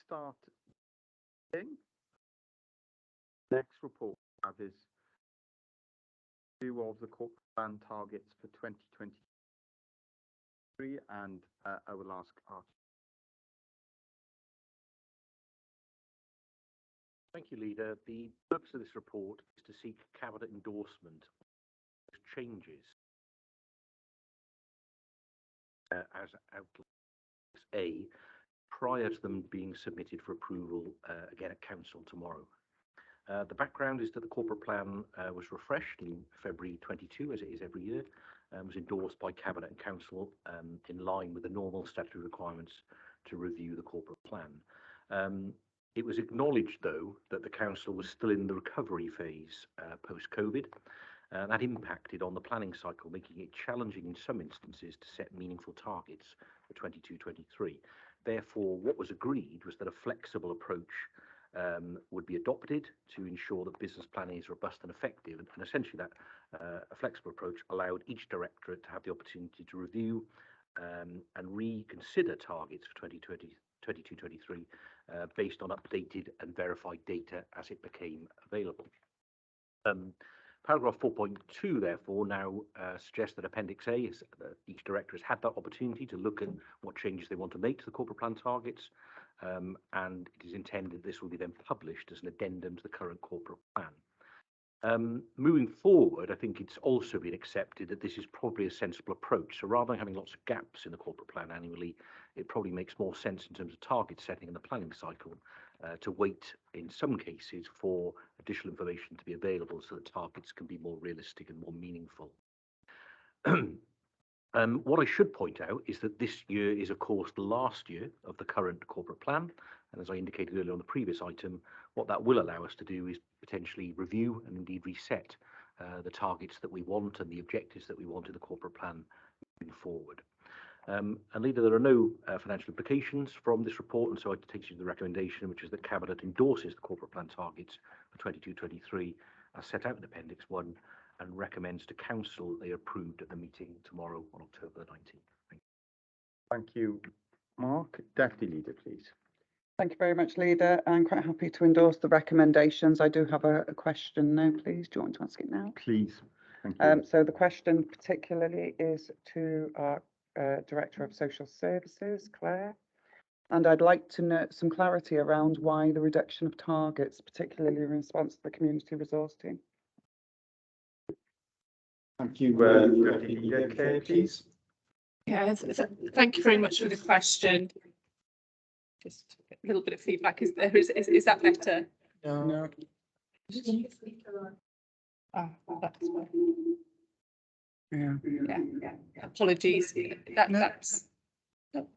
start. Next report we have is review of the corporate plan targets for 2023, and I will ask Archie. Thank you, Leader. The purpose of this report is to seek Cabinet endorsement of changes as outlined A prior to them being submitted for approval again at Council tomorrow. The background is that the corporate plan was refreshed in February 22, as it is every year, and was endorsed by Cabinet and Council in line with the normal statutory requirements to review the corporate plan. It was acknowledged, though, that the Council was still in the recovery phase post-COVID. That impacted on the planning cycle, making it challenging in some instances to set meaningful targets for 22-23. Therefore, what was agreed was that a flexible approach would be adopted to ensure that business planning is robust and effective. And essentially that a flexible approach allowed each directorate to have the opportunity to review and reconsider targets for 22-23 based on updated and verified data as it became available. Paragraph 4.2, therefore, now suggests that Appendix A is each director has had that opportunity to look at what changes they want to make to the corporate plan targets, and it is intended this will be then published as an addendum to the current corporate plan. Moving forward, I think it's also been accepted that this is probably a sensible approach. So rather than having lots of gaps in the corporate plan annually, it probably makes more sense in terms of target setting in the planning cycle to wait in some cases for additional information to be available so that targets can be more realistic and more meaningful. What I should point out is that this year is, of course, the last year of the current corporate plan. And as I indicated earlier on the previous item, what that will allow us to do is potentially review and indeed reset the targets that we want and the objectives that we want in the corporate plan moving forward. And Leader, there are no financial implications from this report, and so it takes you to the recommendation, which is that Cabinet endorses the corporate plan targets for 22-23 as set out in Appendix 1 and recommends to Council that they are approved at the meeting tomorrow on October 19th. Thank you, Mark. Deputy Leader, please. Thank you very much, Leader. I'm quite happy to endorse the recommendations. I do have a question now, please. Do you want to ask it now? Please. Thank you. So the question particularly is to our Director of Social Services, Claire. And I'd like to know some clarity around why the reduction of targets, particularly in response to the community resource team. Thank you, Deputy Leader. Claire, please. Yes, thank you very much for the question. Just a little bit of feedback. Is that better? No. That's fine. Yeah. Apologies. That's. No.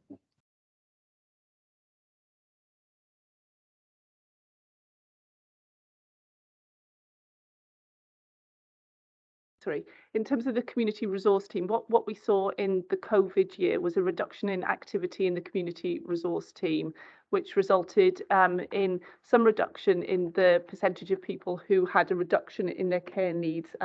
Sorry, in terms of the community resource team, what we saw in the COVID year was a reduction in activity in the community resource team, which resulted in some reduction in the percentage of people who had a reduction in their care needs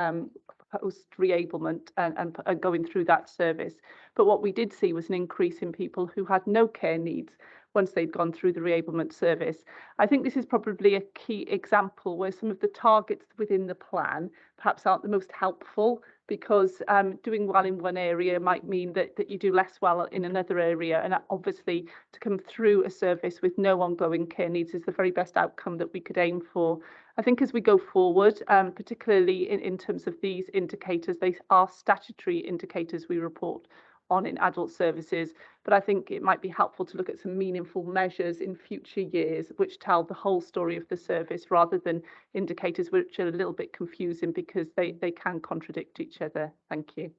post-reablement and going through that service. But what we did see was an increase in people who had no care needs once they'd gone through the reablement service. I think this is probably a key example where some of the targets within the plan perhaps aren't the most helpful, because doing well in one area might mean that you do less well in another area. And obviously to come through a service with no ongoing care needs is the very best outcome that we could aim for. I think as we go forward, particularly in terms of these indicators, they are statutory indicators we report on in adult services, but I think it might be helpful to look at some meaningful measures in future years which tell the whole story of the service rather than indicators which are a little bit confusing because they can contradict each other. Thank you.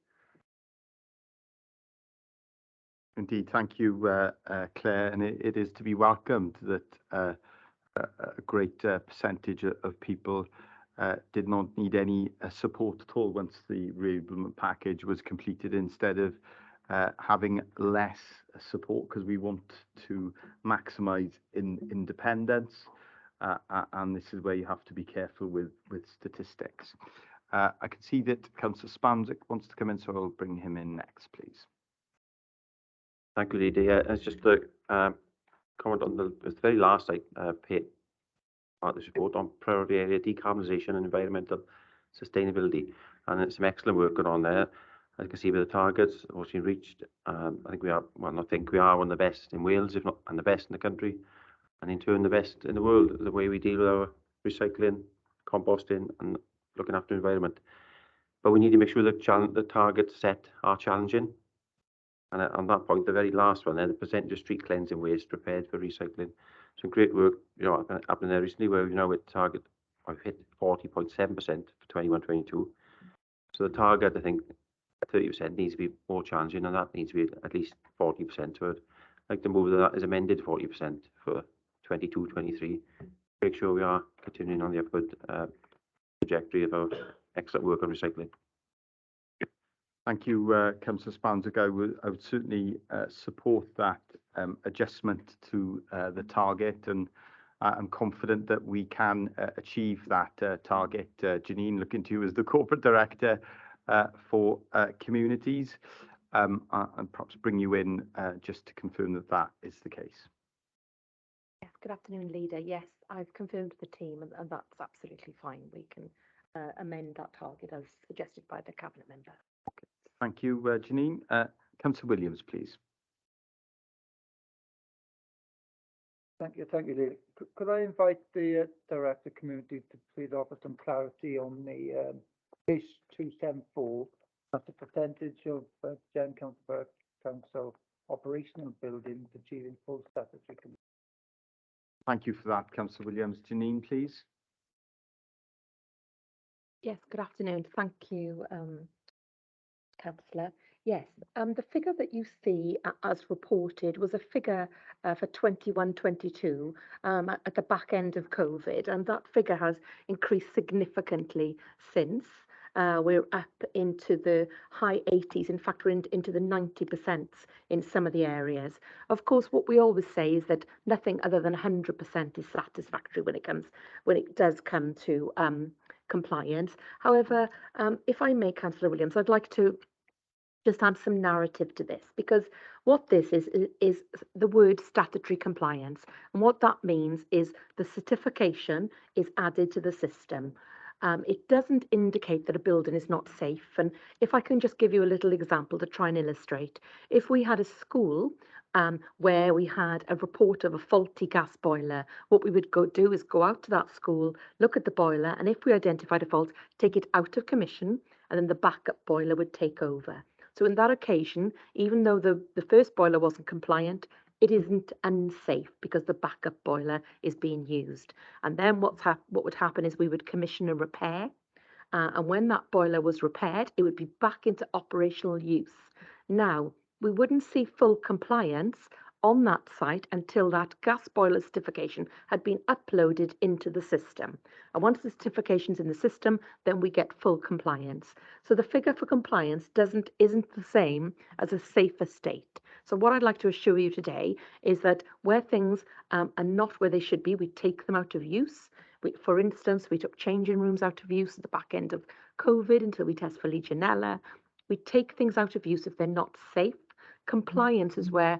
Indeed, thank you, Claire, and it is to be welcomed that a great percentage of people did not need any support at all once the reablement package was completed, instead of having less support, because we want to maximise independence, and this is where you have to be careful with statistics. I can see that Councillor Spanzik wants to come in, so I'll bring him in next, please. Thank you, Leader. Yeah, it's just to comment on the very last part of this report on priority area decarbonisation and environmental sustainability, and some excellent work going on there. As you can see with the targets also reached, I think we are, well, not think we are one of the best in Wales, if not and the best in the country, and in turn the best in the world, the way we deal with our recycling, composting, and looking after the environment. But we need to make sure that the targets set are challenging. And on that point, the very last one there, the percentage of street cleansing waste prepared for recycling. Some great work, happening there recently, where with target, I've hit 40.7% for 21-22. So the target, I think, 30% needs to be more challenging, and that needs to be at least 40%. So I'd like to move that as amended 40% for 22-23. Make sure we are continuing on the upward trajectory of our excellent work on recycling. Thank you, Councillor Spansic. I would certainly support that adjustment to the target, and I'm confident that we can achieve that target. Janine, looking to you as the Corporate Director for Communities, and perhaps bring you in just to confirm that that is the case. Yes, good afternoon, Leader. Yes, I've confirmed with the team, and that's absolutely fine. We can amend that target as suggested by the Cabinet Member. Thank you, Janine. Councillor Williams, please. Thank you, Leader. Could I invite the Director of Community to please offer some clarity on the page 274, that's the percentage of Gen Council operational buildings achieving full statutory compliance. Thank you for that, Councillor Williams. Janine, please. Yes, good afternoon. Thank you, Councillor. Yes, the figure that you see as reported was a figure for 21-22 at the back end of COVID, and that figure has increased significantly since. We're up into the high 80s. In fact, we're into the 90% in some of the areas. Of course, what we always say is that nothing other than 100% is satisfactory when it does come to compliance. However, if I may, Councillor Williams, I'd like to just add some narrative to this, because what this is the word statutory compliance, and what that means is the certification is added to the system. It doesn't indicate that a building is not safe. And if I can just give you a little example to try and illustrate, if we had a school where we had a report of a faulty gas boiler, what we would do is go out to that school, look at the boiler, and if we identified a fault, take it out of commission, and then the backup boiler would take over. So in that occasion, even though the first boiler wasn't compliant, it isn't unsafe because the backup boiler is being used. And then what would happen is we would commission a repair. And when that boiler was repaired, it would be back into operational use. Now, we wouldn't see full compliance on that site until that gas boiler certification had been uploaded into the system. And once the certification's in the system, then we get full compliance. So the figure for compliance isn't the same as a safer state. So what I'd like to assure you today is that where things are not where they should be, we take them out of use. For instance, we took changing rooms out of use at the back end of COVID until we test for Legionella. We take things out of use if they're not safe. Compliance is where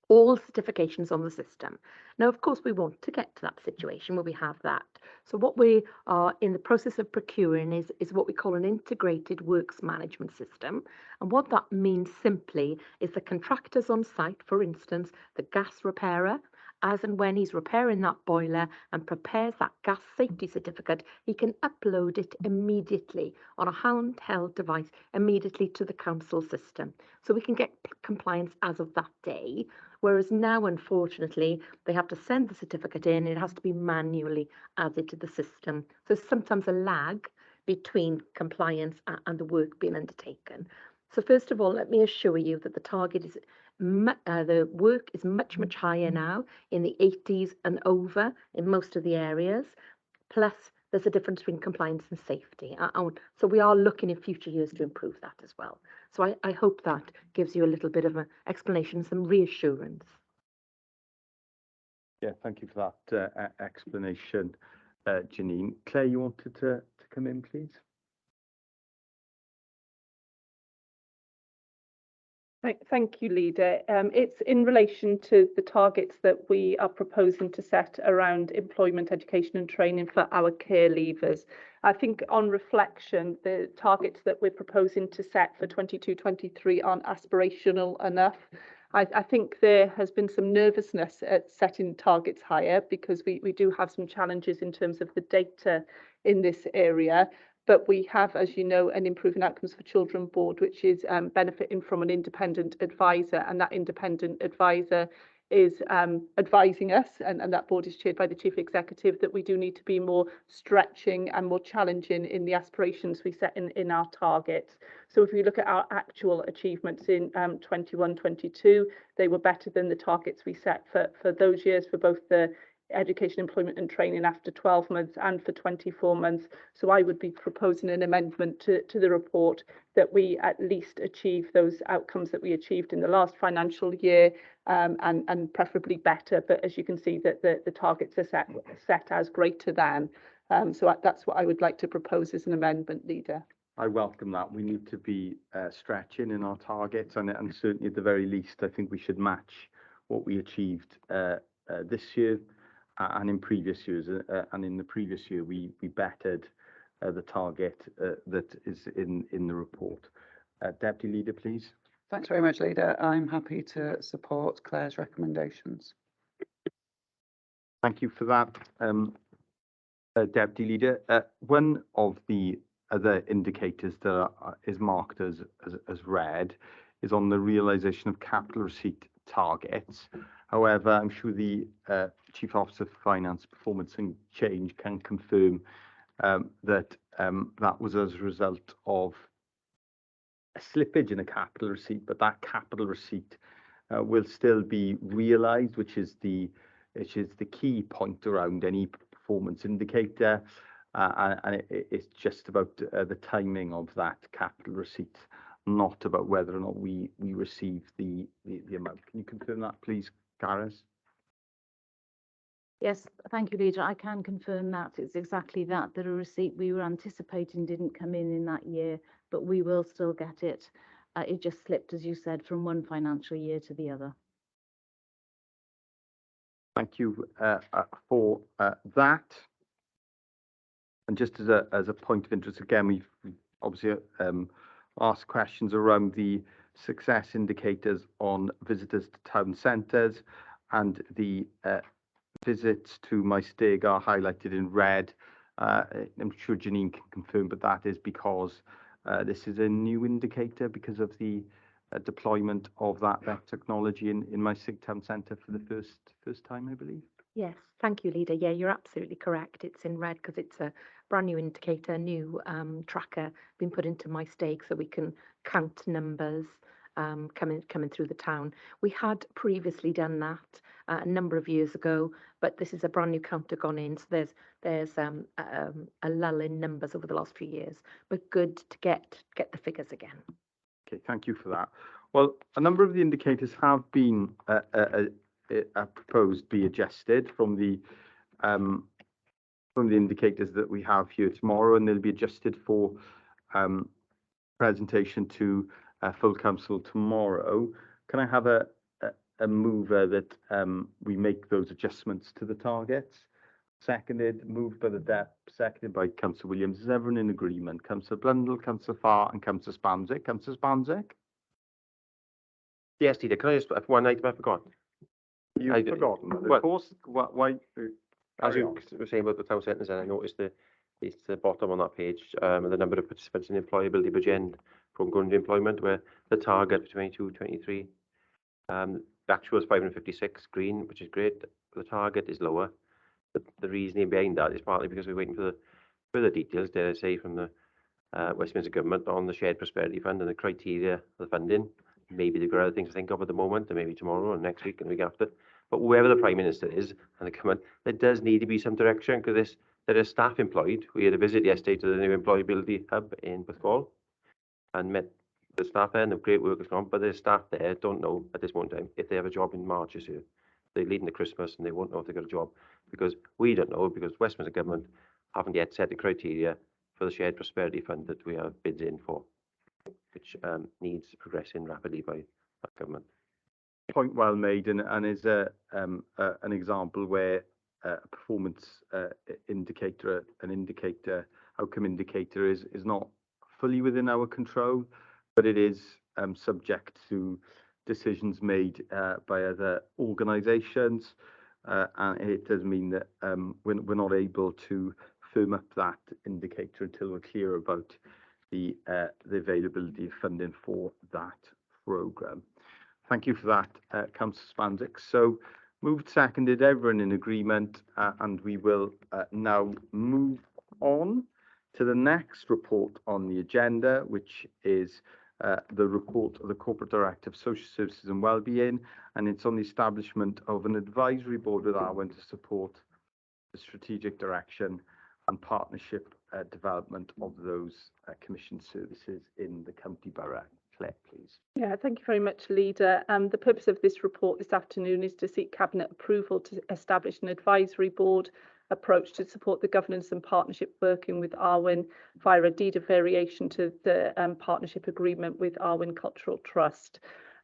all certifications on the system. Now, of course, we want to get to that situation where we have that. So what we are in the process of procuring is what we call an integrated works management system. And what that means simply is the contractors on site, for instance, the gas repairer, as and when he's repairing that boiler and prepares that gas safety certificate, he can upload it immediately on a handheld device immediately to the council system. So we can get compliance as of that day. Whereas now, unfortunately, they have to send the certificate in, it has to be manually added to the system. So sometimes a lag between compliance and the work being undertaken. So first of all, let me assure you that the target is, the work is much, much higher now, in the 80s and over in most of the areas. Plus, there's a difference between compliance and safety. So we are looking in future years to improve that as well. So I hope that gives you a little bit of an explanation, some reassurance. Yeah, thank you for that explanation, Janine. Claire, you wanted to come in, please? Thank you, Leader. It's in relation to the targets that we are proposing to set around employment, education and training for our care leavers. I think on reflection, the targets that we're proposing to set for 22-23 aren't aspirational enough. I think there has been some nervousness at setting targets higher because we do have some challenges in terms of the data in this area. But we have, as you know, an Improving Outcomes for Children board, which is benefiting from an independent advisor, and that independent advisor is advising us, and that board is chaired by the Chief Executive, that we do need to be more stretching and more challenging in the aspirations we set in our targets. So if we look at our actual achievements in 21-22, they were better than the targets we set for those years for both the education, employment and training after 12 months and for 24 months. So I would be proposing an amendment to the report that we at least achieve those outcomes that we achieved in the last financial year, and preferably better. But as you can see, that the targets are set as greater than. So that's what I would like to propose as an amendment, Leader. I welcome that. We need to be stretching in our targets, and certainly at the very least, I think we should match what we achieved this year. And in previous years, and in the previous year, we bettered the target that is in the report. Deputy Leader, please. Thanks very much, Leader. I'm happy to support Claire's recommendations. Thank you for that, Deputy Leader. One of the other indicators that is marked as red is on the realisation of capital receipt targets. However, I'm sure the Chief Officer for Finance, Performance and Change can confirm that that was as a result of a slippage in a capital receipt, but that capital receipt will still be realised, which is the key point around any performance indicator, and it's just about the timing of that capital receipt, not about whether or not we receive the amount. Can you confirm that, please, Gareth? Yes, thank you, Leader. I can confirm that it's exactly that. The receipt we were anticipating didn't come in that year, but we will still get it. It just slipped, as you said, from one financial year to the other. Thank you for that. And just as a point of interest, again, we've obviously asked questions around the success indicators on visitors to town centres, and the visits to my stag are highlighted in red. I'm sure Janine can confirm, but that is because this is a new indicator because of the deployment of that technology in my SIG Town Centre for the first time, I believe. Yes, thank you, Leader. Yeah, you're absolutely correct. It's in red because it's a brand new indicator, new tracker been put into my stake so we can count numbers coming through the town. We had previously done that a number of years ago, but this is a brand new counter gone in, so there's a lull in numbers over the last few years, but good to get the figures again. Okay, thank you for that. Well, a number of the indicators have been proposed be adjusted from the indicators that we have here tomorrow, and they'll be adjusted for presentation to full council tomorrow. Can I have a mover that we make those adjustments to the targets? Seconded, moved by the DEP, seconded by Councillor Williams. Is everyone in agreement? Councillor Blundell, Councillor Farr and Councillor Spanzik. Councillor Spanzik? Yes, Leader. Can I just have one item I forgot? You've forgotten. Of course, why? As you were saying about the town centres, and I noticed it's the bottom on that page, the number of participants in employability budget from going to employment, where the target for 22-23, the actual is 556 green, which is great. The target is lower. The reasoning behind that is partly because we're waiting for the further details, dare I say, from the Westminster Government on the Shared Prosperity Fund and the criteria for the funding. Maybe they've got other things to think of at the moment, and maybe tomorrow or next week and the week after. But whoever the Prime Minister is and the government, there does need to be some direction, because there are staff employed. We had a visit yesterday to the new employability hub in Bethall and met the staff there, and the great work has gone, but there's staff there don't know at this moment in time if they have a job in March this year. They're leading to Christmas and they won't know if they've got a job, because we don't know, because Westminster Government haven't yet set the criteria for the Shared Prosperity Fund that we have bids in for, which needs progressing rapidly by government. Point well made, and is an example where a performance indicator, outcome indicator is not fully within our control, but it is subject to decisions made by other organisations, and it does mean that we're not able to firm up that indicator until we're clear about the availability of funding for that programme. Thank you for that, Councillor Spanzik. So moved, seconded, everyone in agreement, and we will now move on to the next report on the agenda, which is the report of the Corporate Director of Social Services and Wellbeing, and it's on the establishment of an advisory board with Arwen to support the strategic direction and partnership development of those commissioned services in the county borough. Claire, please. Yeah, thank you very much, Leader. The purpose of this report this afternoon is to seek Cabinet approval to establish an advisory board approach to support the governance and partnership working with Arwen via a deed of variation to the partnership agreement with Arwen Cultural Trust.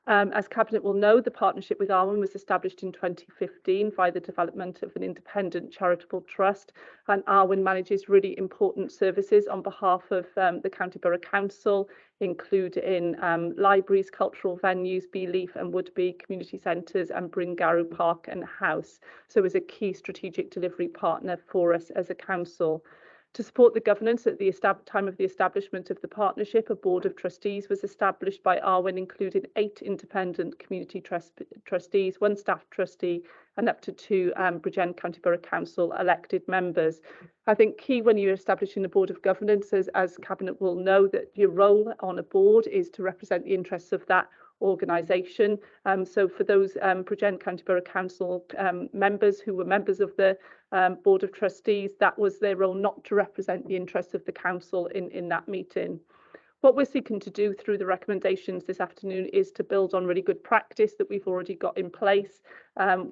As Cabinet will know, the partnership with Arwen was established in 2015 via the development of an independent charitable trust, and Arwen manages really important services on behalf of the County Borough Council, including libraries, cultural venues, Beeleaf and Woodby, community centres and Bringarrow Park and House. So is a key strategic delivery partner for us as a council. To support the governance at the time of the establishment of the partnership, a board of trustees was established by Arwen, including 8 independent community trustees, 1 staff trustee, and up to 2 Bridgend County Borough Council elected members. I think key when you're establishing a board of governance, as Cabinet will know, that your role on a board is to represent the interests of that organisation. So for those Bridgend County Borough Council members who were members of the Board of Trustees, that was their role, not to represent the interests of the council in that meeting. What we're seeking to do through the recommendations this afternoon is to build on really good practice that we've already got in place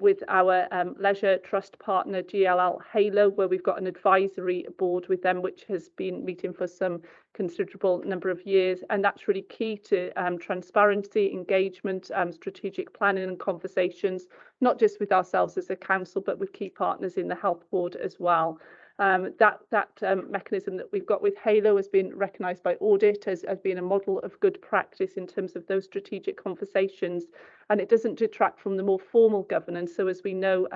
with our leisure trust partner GLL Halo, where we've got an advisory board with them, which has been meeting for some considerable number of years. And that's really key to transparency, engagement, strategic planning and conversations, not just with ourselves as a council, but with key partners in the health board as well. That mechanism that we've got with Halo has been recognised by audit as being a model of good practice in terms of those strategic conversations, and it doesn't detract from the more formal governance. So as we know,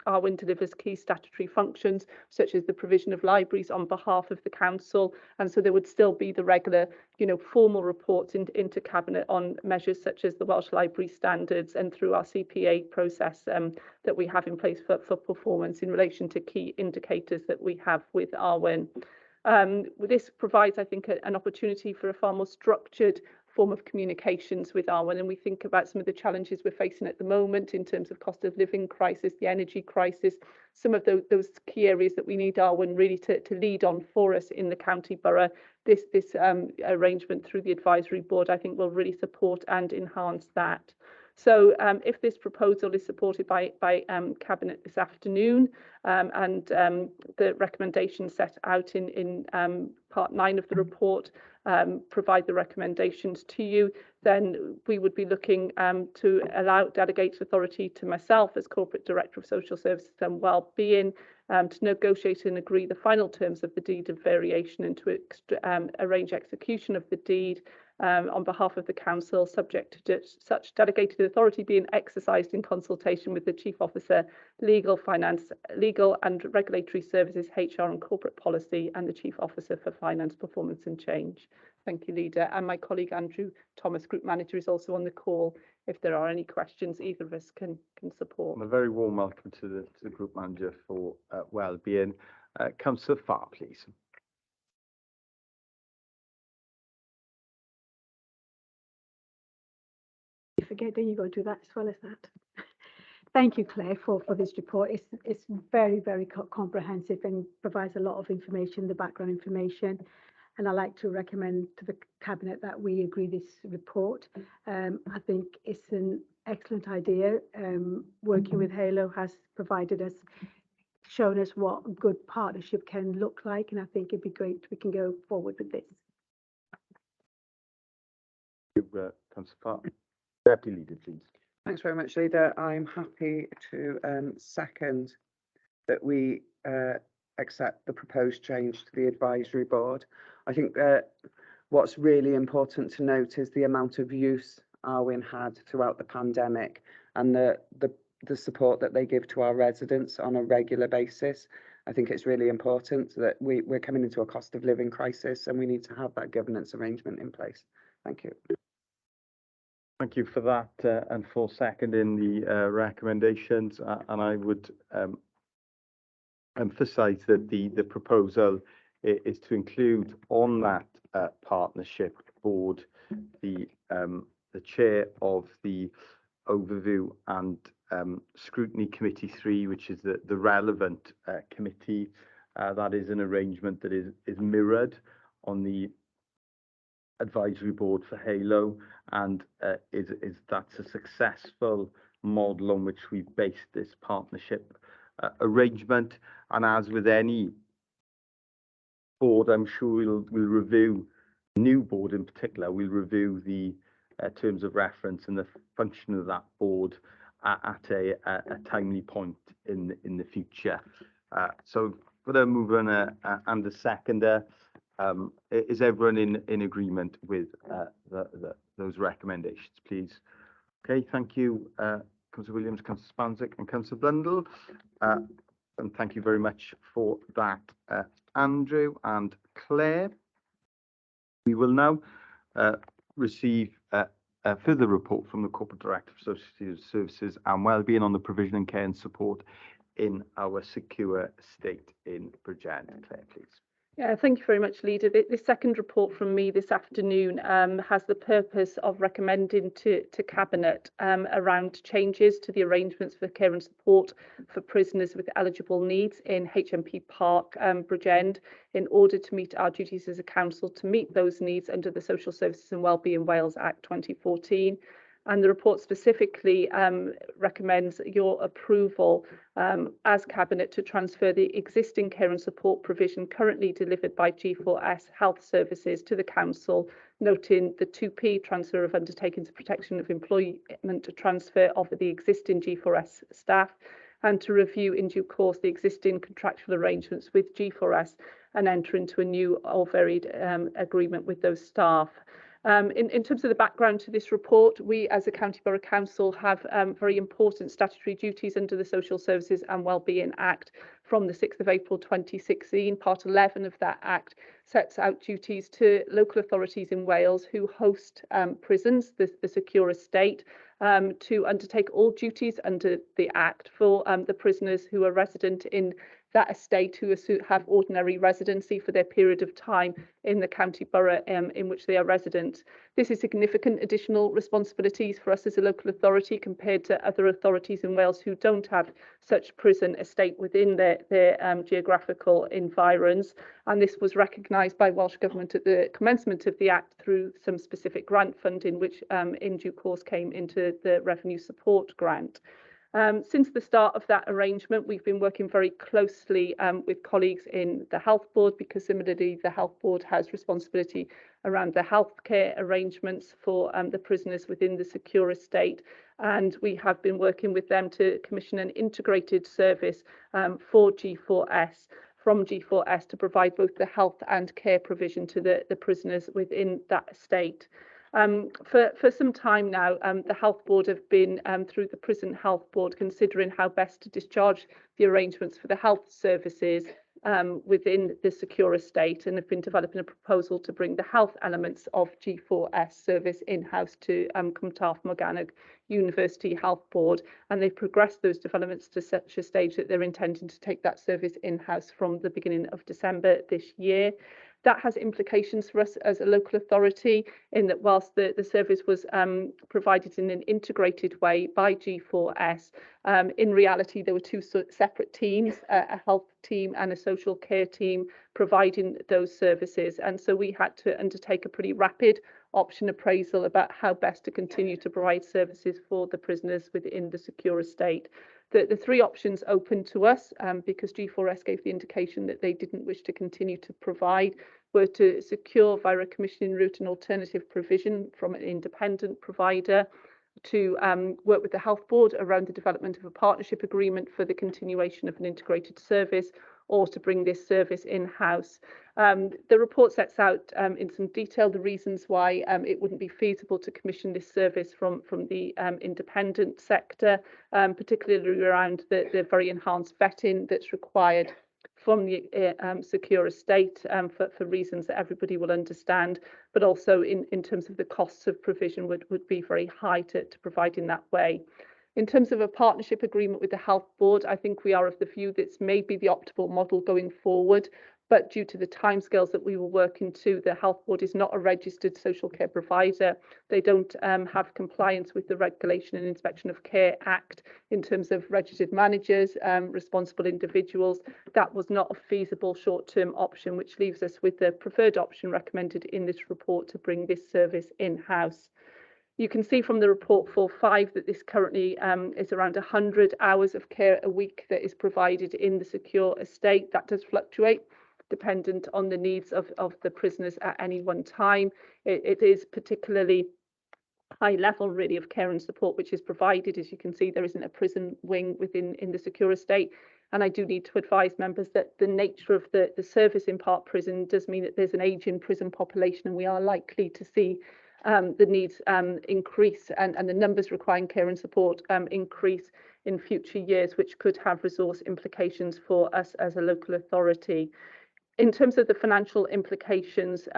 Arwen delivers key statutory functions such as the provision of libraries on behalf of the council, and so there would still be the regular, formal reports into Cabinet on measures such as the Welsh Library Standards and through our CPA process that we have in place for performance in relation to key indicators that we have with Arwen. This provides, I think, an opportunity for a far more structured form of communications with Arwen, and we think about some of the challenges we're facing at the moment in terms of cost of living crisis, the energy crisis, some of those key areas that we need Arwen really to lead on for us in the county borough. This arrangement through the advisory board, I think, will really support and enhance that. So if this proposal is supported by Cabinet this afternoon and the recommendations set out in part 9 of the report provide the recommendations to you, then we would be looking to allow delegated authority to myself as Corporate Director of Social Services and Wellbeing to negotiate and agree the final terms of the deed of variation and to arrange execution of the deed on behalf of the council, subject to such delegated authority being exercised in consultation with the Chief Officer, Legal, Finance, Legal and Regulatory Services, HR and Corporate Policy, and the Chief Officer for Finance, Performance and Change. Thank you, Leader. And my colleague Andrew Thomas, Group Manager, is also on the call. If there are any questions, either of us can support. A very warm welcome to the Group Manager for Wellbeing. Councillor Farr, please. Forget that you got to do that as well as that. Thank you, Claire, for this report. It's very, very comprehensive and provides a lot of information, the background information. And I'd like to recommend to the Cabinet that we agree this report. I think it's an excellent idea. Working with Halo has shown us what a good partnership can look like, and I think it'd be great if we can go forward with this. Thank you, Councillor Farr. Deputy Leader, please. Thanks very much, Leader. I'm happy to second that we accept the proposed change to the advisory board. I think that what's really important to note is the amount of use Arwen had throughout the pandemic and the support that they give to our residents on a regular basis. I think it's really important that we're coming into a cost of living crisis and we need to have that governance arrangement in place. Thank you. Thank you for that and for seconding the recommendations. And I would emphasise that the proposal is to include on that partnership board the chair of the Overview and Scrutiny Committee 3, which is the relevant committee. That is an arrangement that is mirrored on the advisory board for Halo, and that's a successful model on which we've based this partnership arrangement. And as with any board, I'm sure we'll review, new board in particular, we'll review the terms of reference and the function of that board at a timely point in the future. So for the mover and the seconder, is everyone in agreement with those recommendations, please? Okay, thank you, Councillor Williams, Councillor Spanzik and Councillor Blundell. And thank you very much for that, Andrew and Claire. We will now receive a further report from the Corporate Director for Social Services and Wellbeing on the provision and care and support in our secure estate in Bridgend. Claire, please. Yeah, thank you very much, Leader. This second report from me this afternoon has the purpose of recommending to Cabinet around changes to the arrangements for care and support for prisoners with eligible needs in HMP Park, Bridgend, in order to meet our duties as a council to meet those needs under the Social Services and Wellbeing Wales Act 2014. And the report specifically recommends your approval as Cabinet to transfer the existing care and support provision currently delivered by G4S Health Services to the Council, noting the 2P transfer of undertakings of protection of employment transfer of the existing G4S staff, and to review in due course the existing contractual arrangements with G4S and enter into a new or varied agreement with those staff. In terms of the background to this report, we as a County Borough Council have very important statutory duties under the Social Services and Wellbeing Act from the 6th of April 2016. Part 11 of that Act sets out duties to local authorities in Wales who host prisons, the secure estate, to undertake all duties under the Act for the prisoners who are resident in that estate who have ordinary residency for their period of time in the county borough in which they are resident. This is significant additional responsibilities for us as a local authority compared to other authorities in Wales who don't have such prison estate within their geographical environs. And this was recognised by Welsh Government at the commencement of the Act through some specific grant funding, which in due course came into the Revenue Support Grant. Since the start of that arrangement, we've been working very closely with colleagues in the Health Board, because similarly the Health Board has responsibility around the healthcare arrangements for the prisoners within the secure estate. And we have been working with them to commission an integrated service for G4S, from G4S, to provide both the health and care provision to the prisoners within that estate. For some time now, the Health Board have been, through the Prison Health Board, considering how best to discharge the arrangements for the health services within the secure estate, and have been developing a proposal to bring the health elements of G4S service in-house to Cwmtaf Morgannwg University Health Board. And they've progressed those developments to such a stage that they're intending to take that service in-house from the beginning of December this year. That has implications for us as a local authority, in that whilst the service was provided in an integrated way by G4S, in reality there were two separate teams, a health team and a social care team, providing those services. And so we had to undertake a pretty rapid option appraisal about how best to continue to provide services for the prisoners within the secure estate. The three options open to us, because G4S gave the indication that they didn't wish to continue to provide, were to secure via a commissioning route an alternative provision from an independent provider, to work with the Health Board around the development of a partnership agreement for the continuation of an integrated service, or to bring this service in-house. The report sets out in some detail the reasons why it wouldn't be feasible to commission this service from the independent sector, particularly around the very enhanced vetting that's required from the secure estate for reasons that everybody will understand, but also in terms of the costs of provision would be very high to provide in that way. In terms of a partnership agreement with the Health Board, I think we are of the view that's maybe the optimal model going forward, but due to the timescales that we were working to, the Health Board is not a registered social care provider. They don't have compliance with the Regulation and Inspection of Care Act in terms of registered managers, responsible individuals. That was not a feasible short-term option, which leaves us with the preferred option recommended in this report to bring this service in-house. You can see from the report 4.5 that this currently is around 100 hours of care a week that is provided in the secure estate. That does fluctuate dependent on the needs of the prisoners at any one time. It is particularly high level really of care and support which is provided. As you can see, there isn't a prison wing within the secure estate. And I do need to advise members that the nature of the service in Park Prison does mean that there's an ageing prison population, and we are likely to see the needs increase and the numbers requiring care and support increase in future years, which could have resource implications for us as a local authority. In terms of the financial implications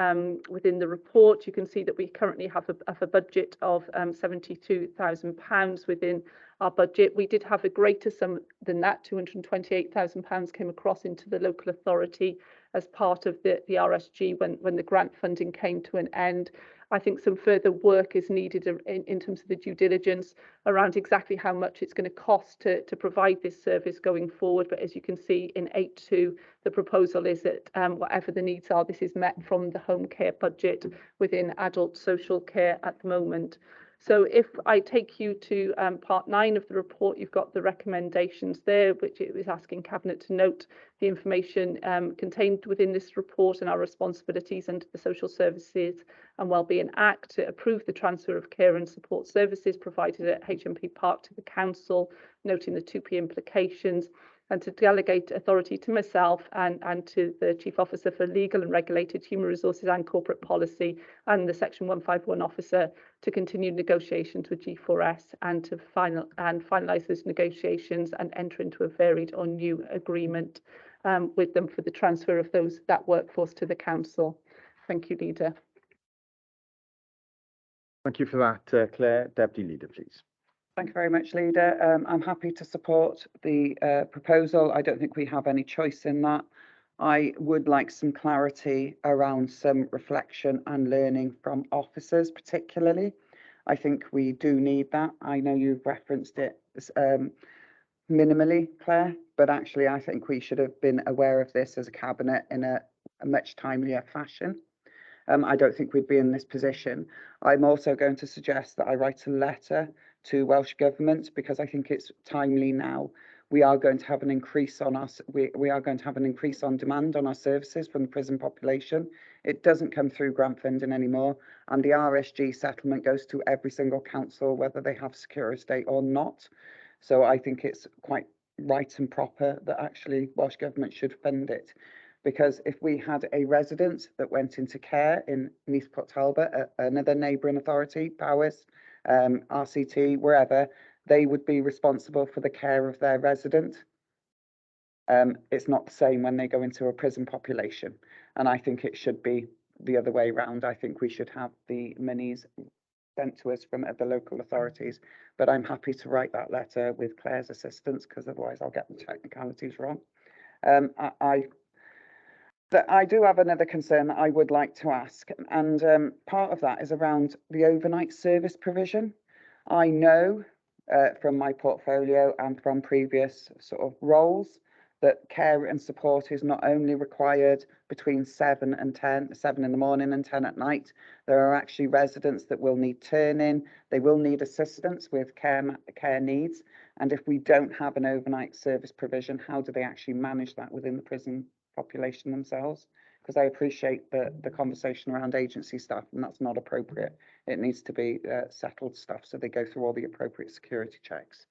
within the report, you can see that we currently have a budget of £72,000 within our budget. We did have a greater sum than that, £228,000 came across into the local authority as part of the RSG when the grant funding came to an end. I think some further work is needed in terms of the due diligence around exactly how much it's going to cost to provide this service going forward. But as you can see in 8.2, the proposal is that whatever the needs are, this is met from the home care budget within adult social care at the moment. So if I take you to part 9 of the report, you've got the recommendations there, which it was asking Cabinet to note the information contained within this report and our responsibilities under the Social Services and Wellbeing Act to approve the transfer of care and support services provided at HMP Park to the Council, noting the 2P implications, and to delegate authority to myself and to the Chief Officer for Legal and Regulated Human Resources and Corporate Policy and the Section 151 Officer to continue negotiations with G4S and to finalise those negotiations and enter into a varied or new agreement with them for the transfer of that workforce to the Council. Thank you, Leader. Thank you for that, Claire. Deputy Leader, please. Thank you very much, Leader. I'm happy to support the proposal. I don't think we have any choice in that. I would like some clarity around some reflection and learning from officers, particularly. I think we do need that. I know you've referenced it minimally, Claire, but actually I think we should have been aware of this as a Cabinet in a much timelier fashion. I don't think we'd be in this position. I'm also going to suggest that I write a letter to Welsh Government because I think it's timely now. We are going to have an increase on us. We are going to have an increase on demand on our services from the prison population. It doesn't come through grant funding anymore, and the RSG settlement goes to every single council, whether they have secure estate or not. So I think it's quite right and proper that actually Welsh Government should fund it. Because if we had a resident that went into care in Neath Port Talbot, another neighbouring authority, Powys, RCT, wherever, they would be responsible for the care of their resident. It's not the same when they go into a prison population. And I think it should be the other way around. I think we should have the monies sent to us from the local authorities. But I'm happy to write that letter with Claire's assistance, because otherwise I'll get the technicalities wrong. I do have another concern that I would like to ask, and part of that is around the overnight service provision. I know from my portfolio and from previous sort of roles that care and support is not only required between 7 and 10, 7 in the morning and 10 at night. There are actually residents that will need turn-in, they will need assistance with care needs, and if we don't have an overnight service provision, how do they actually manage that within the prison population themselves? because I appreciate the conversation around agency staff, and that's not appropriate. It needs to be settled stuff, so they go through all the appropriate security checks.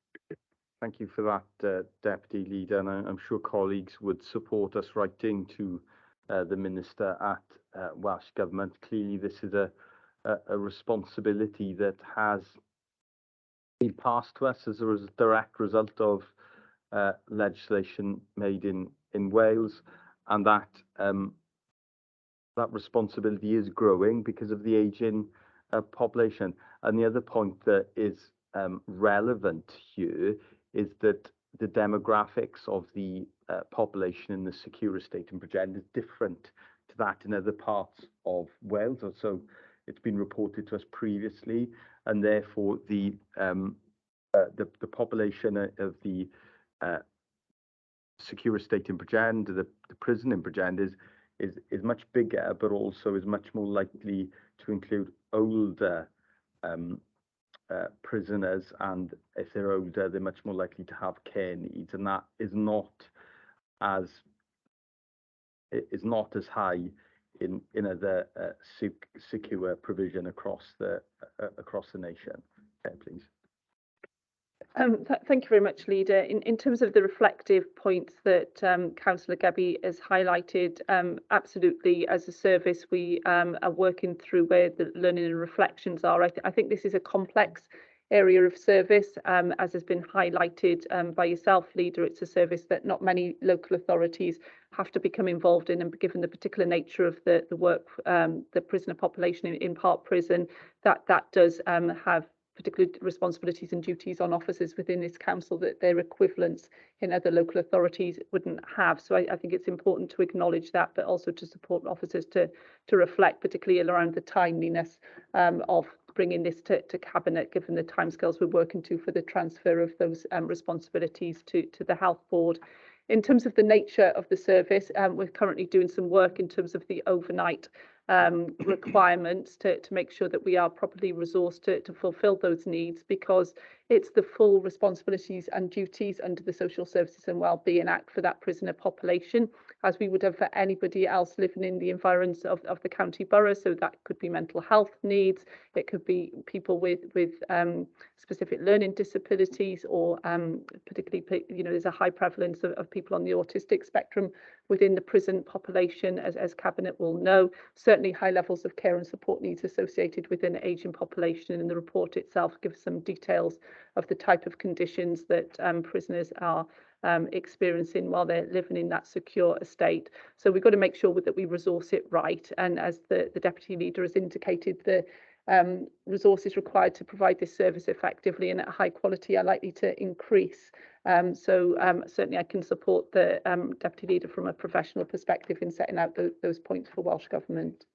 Thank you for that, Deputy Leader, and I'm sure colleagues would support us writing to the Minister at Welsh Government. Clearly, this is a responsibility that has been passed to us as a direct result of legislation made in Wales, and that that responsibility is growing because of the ageing population. And the other point that is relevant here is that the demographics of the population in the secure estate in Bridgend is different to that in other parts of Wales. So it's been reported to us previously, and therefore the population of the secure estate in Bridgend, the prison in Bridgend is much bigger, but also is much more likely to include older prisoners, and if they're older, they're much more likely to have care needs, and that is not as high in other secure provision across the nation. Okay, please. Thank you very much, Leader. In terms of the reflective points that Councillor Gebby has highlighted, absolutely, as a service, we are working through where the learning and reflections are. I think this is a complex area of service, as has been highlighted by yourself, Leader. It's a service that not many local authorities have to become involved in, and given the particular nature of the work, the prisoner population in Park Prison, that does have particular responsibilities and duties on officers within this council that their equivalents in other local authorities wouldn't have. So I think it's important to acknowledge that, but also to support officers to reflect, particularly around the timeliness of bringing this to Cabinet, given the timescales we're working to for the transfer of those responsibilities to the Health Board. In terms of the nature of the service, we're currently doing some work in terms of the overnight requirements to make sure that we are properly resourced to fulfil those needs, because it's the full responsibilities and duties under the Social Services and Wellbeing Act for that prisoner population, as we would have for anybody else living in the environs of the county borough. So that could be mental health needs, it could be people with specific learning disabilities, or particularly, there's a high prevalence of people on the autistic spectrum within the prison population, as Cabinet will know. Certainly high levels of care and support needs associated with an ageing population, and the report itself gives some details of the type of conditions that prisoners are experiencing while they're living in that secure estate. So we've got to make sure that we resource it right, and as the Deputy Leader has indicated, the resources required to provide this service effectively and at high quality are likely to increase. Certainly I can support the Deputy Leader from a professional perspective in setting out those points for Welsh Government.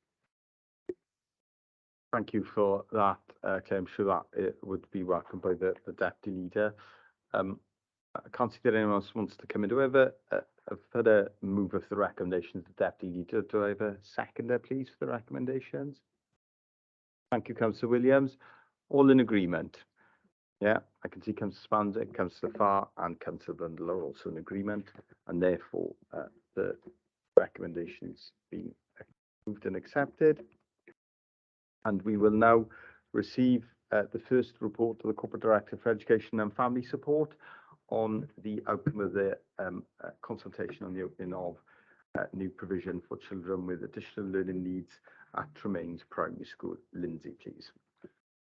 Thank you for that, Claire. I'm sure that it would be welcomed by the Deputy Leader. I can't see that anyone else wants to come in. Do I have I've had a move of the recommendations, the Deputy Leader. Do I have a seconder, please, for the recommendations? Thank you, Councillor Williams. All in agreement? Yeah, I can see Councillor Spanzik, Councillor Farr and Councillor Brundle are also in agreement, and therefore the recommendations being approved and accepted. And we will now receive the first report to the Corporate Director for Education and Family Support on the outcome of the consultation on the opening of new provision for children with additional learning needs at Tremaines Primary School. Lindsay, please.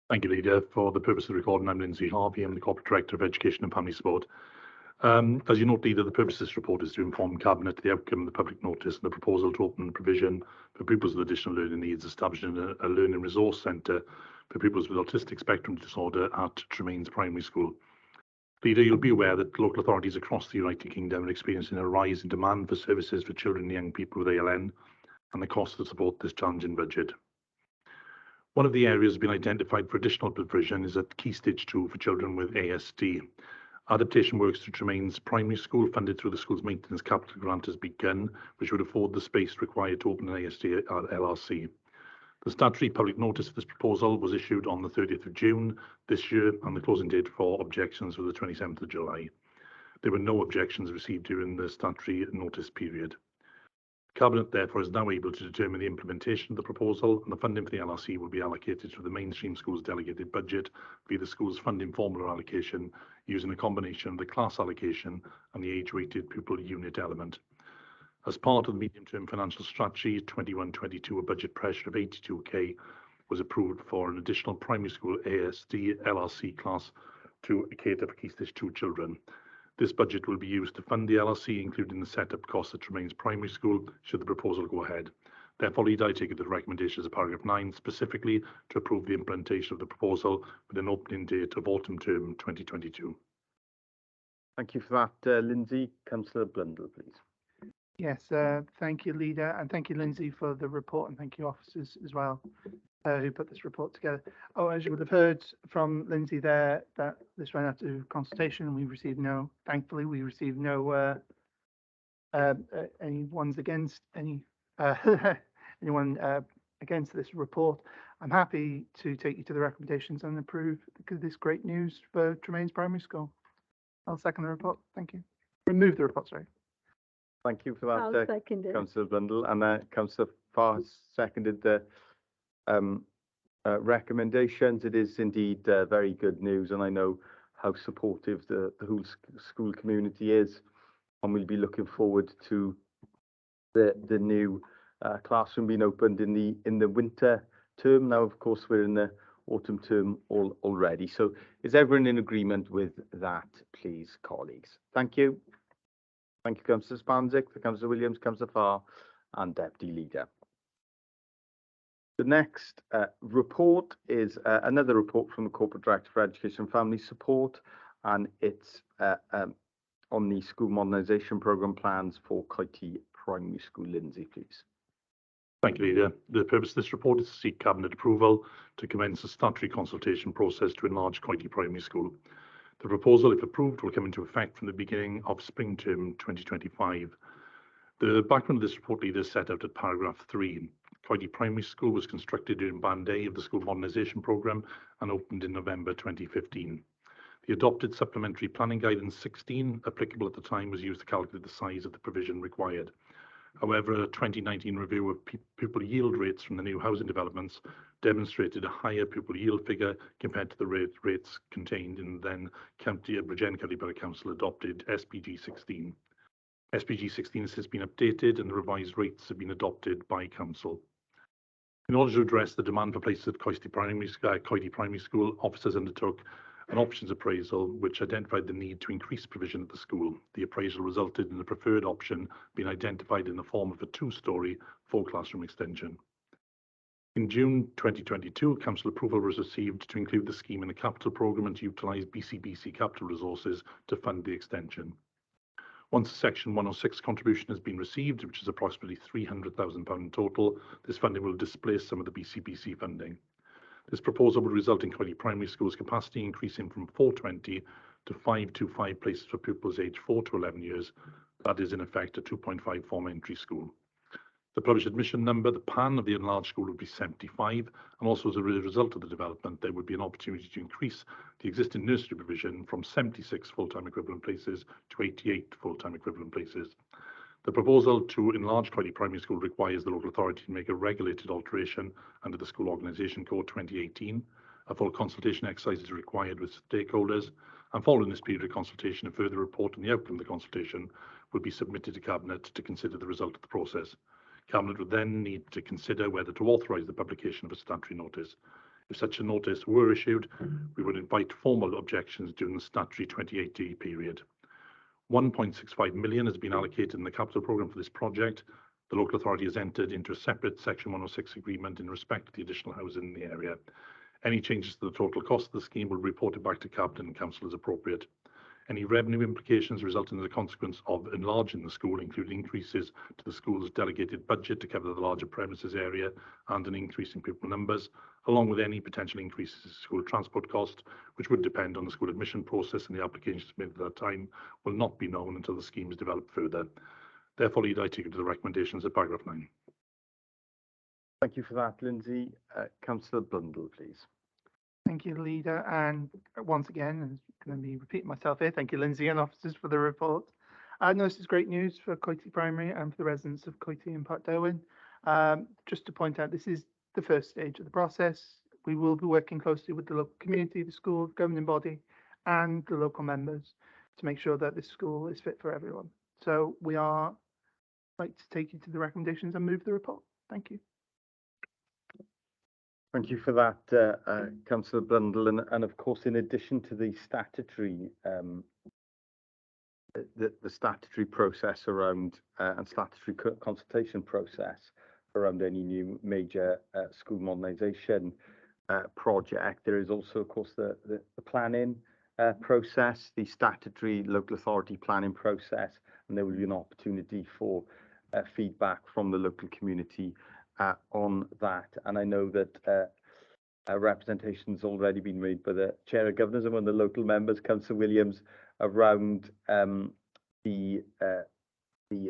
Thank you, Leader. For the purpose of the recording, I'm Lindsay Harvey. I'm the Corporate Director of Education and Family Support. As you note, Leader, the purpose of this report is to inform Cabinet the outcome of the public notice and the proposal to open provision for pupils with additional learning needs, establishing a learning resource centre for pupils with autistic spectrum disorder at Tremaines Primary School. Leader, you'll be aware that local authorities across the United Kingdom are experiencing a rise in demand for services for children and young people with ALN, and the cost to support this challenging budget. One of the areas has been identified for additional provision is at Key Stage 2 for children with ASD. Adaptation works to Tremaines Primary School, funded through the school's maintenance capital grant, has begun, which would afford the space required to open an ASD LRC. The statutory public notice for this proposal was issued on the 30th of June this year, and the closing date for objections was the 27th of July. There were no objections received during the statutory notice period. Cabinet therefore is now able to determine the implementation of the proposal, and the funding for the LRC will be allocated through the mainstream schools delegated budget via the school's funding formula allocation using a combination of the class allocation and the age-weighted pupil unit element. As part of the medium-term financial strategy 21-22, a budget pressure of 82k was approved for an additional primary school ASD LRC class to cater for Key Stage 2 children. This budget will be used to fund the LRC, including the setup costs at Tremaines Primary School, should the proposal go ahead. Therefore, Leader, I take it the recommendations of paragraph 9 specifically to approve the implementation of the proposal with an opening date of autumn term 2022. Thank you for that, Lindsay. Councillor Blundell, please. Yes, thank you, Leader, and thank you, Lindsay, for the report, and thank you, officers, as well, who put this report together. Oh, as you would have heard from Lindsay there, that this went out to consultation, and we received no, thankfully, we received no any ones against any anyone against this report. I'm happy to take you to the recommendations and approve this great news for Tremaines Primary School. I'll second the report. Thank you. Remove the report, sorry. Thank you for I'll that, second it. Councillor Blundell, and Councillor Farr seconded the recommendations. It is indeed very good news, and I know how supportive the whole school community is, and we'll be looking forward to the new classroom being opened in the winter term. Now, of course, we're in the autumn term already. So, is everyone in agreement with that, please, colleagues? Thank you. Thank you, Councillor Spanzik, Councillor Williams, Councillor Farr, and Deputy Leader. The next report is another report from the Corporate Director for Education and Family Support, and it's on the school modernisation programme plans for Coity Primary School. Lindsay, please. Thank you, Leader. The purpose of this report is to seek Cabinet approval to commence a statutory consultation process to enlarge Coity Primary School. The proposal, if approved, will come into effect from the beginning of spring term 2025. The background of this report, Leader, is set out at paragraph 3. Coity Primary School was constructed during Band A of the school modernisation programme and opened in November 2015. The adopted supplementary planning guidance 16, applicable at the time, was used to calculate the size of the provision required. However, a 2019 review of pupil yield rates from the new housing developments demonstrated a higher pupil yield figure compared to the rates contained in then Bridgend County Borough Council adopted SPG 16. SPG 16 has since been updated and the revised rates have been adopted by Council. In order to address the demand for places at Coity Primary School, officers undertook an options appraisal which identified the need to increase provision at the school. The appraisal resulted in the preferred option being identified in the form of a 2-storey 4-classroom extension. In June 2022, Council approval was received to include the scheme in the capital programme and to utilise BCBC capital resources to fund the extension. Once the Section 106 contribution has been received, which is approximately £300,000 in total, this funding will displace some of the BCBC funding. This proposal would result in Coity Primary School's capacity increasing from 420 to 525 places for pupils aged 4 to 11 years. That is, in effect, a 2.5 form entry school. The published admission number, the PAN of the enlarged school, would be 75, and also as a result of the development, there would be an opportunity to increase the existing nursery provision from 76 full-time equivalent places to 88 full-time equivalent places. The proposal to enlarge Coity Primary School requires the local authority to make a regulated alteration under the School Organisation Code 2018. A full consultation exercise is required with stakeholders, and following this period of consultation, a further report on the outcome of the consultation will be submitted to Cabinet to consider the result of the process. Cabinet would then need to consider whether to authorise the publication of a statutory notice. If such a notice were issued, we would invite formal objections during the statutory 28-day period. 1.65 million has been allocated in the capital programme for this project. The local authority has entered into a separate Section 106 agreement in respect to the additional housing in the area. Any changes to the total cost of the scheme will be reported back to Cabinet and Council as appropriate. Any revenue implications resulting as a consequence of enlarging the school include increases to the school's delegated budget to cover the larger premises area and an increase in pupil numbers, along with any potential increases in school transport cost, which would depend on the school admission process, and the applications made at that time will not be known until the scheme is developed further. Therefore, Leader, I take it to the recommendations of paragraph 9. Thank you for that, Lindsay. Councillor Blundell, please. Thank you, Leader. And once again, I'm going to be repeating myself here. Thank you, Lindsay and officers, for the report. I know this is great news for Coity Primary and for the residents of Coity and Park Derwin. Just to point out, this is the first stage of the process. We will be working closely with the local community, the school, the governing body, and the local members to make sure that this school is fit for everyone. So we are like to take you to the recommendations and move the report. Thank you. Thank you for that, Councillor Blundell. And of course, in addition to the statutory the statutory process around and statutory consultation process around any new major school modernisation project, there is also, of course, the planning process, the statutory local authority planning process, and there will be an opportunity for feedback from the local community on that. And I know that representation's already been made by the Chair of Governors and one of the local members, Councillor Williams, around the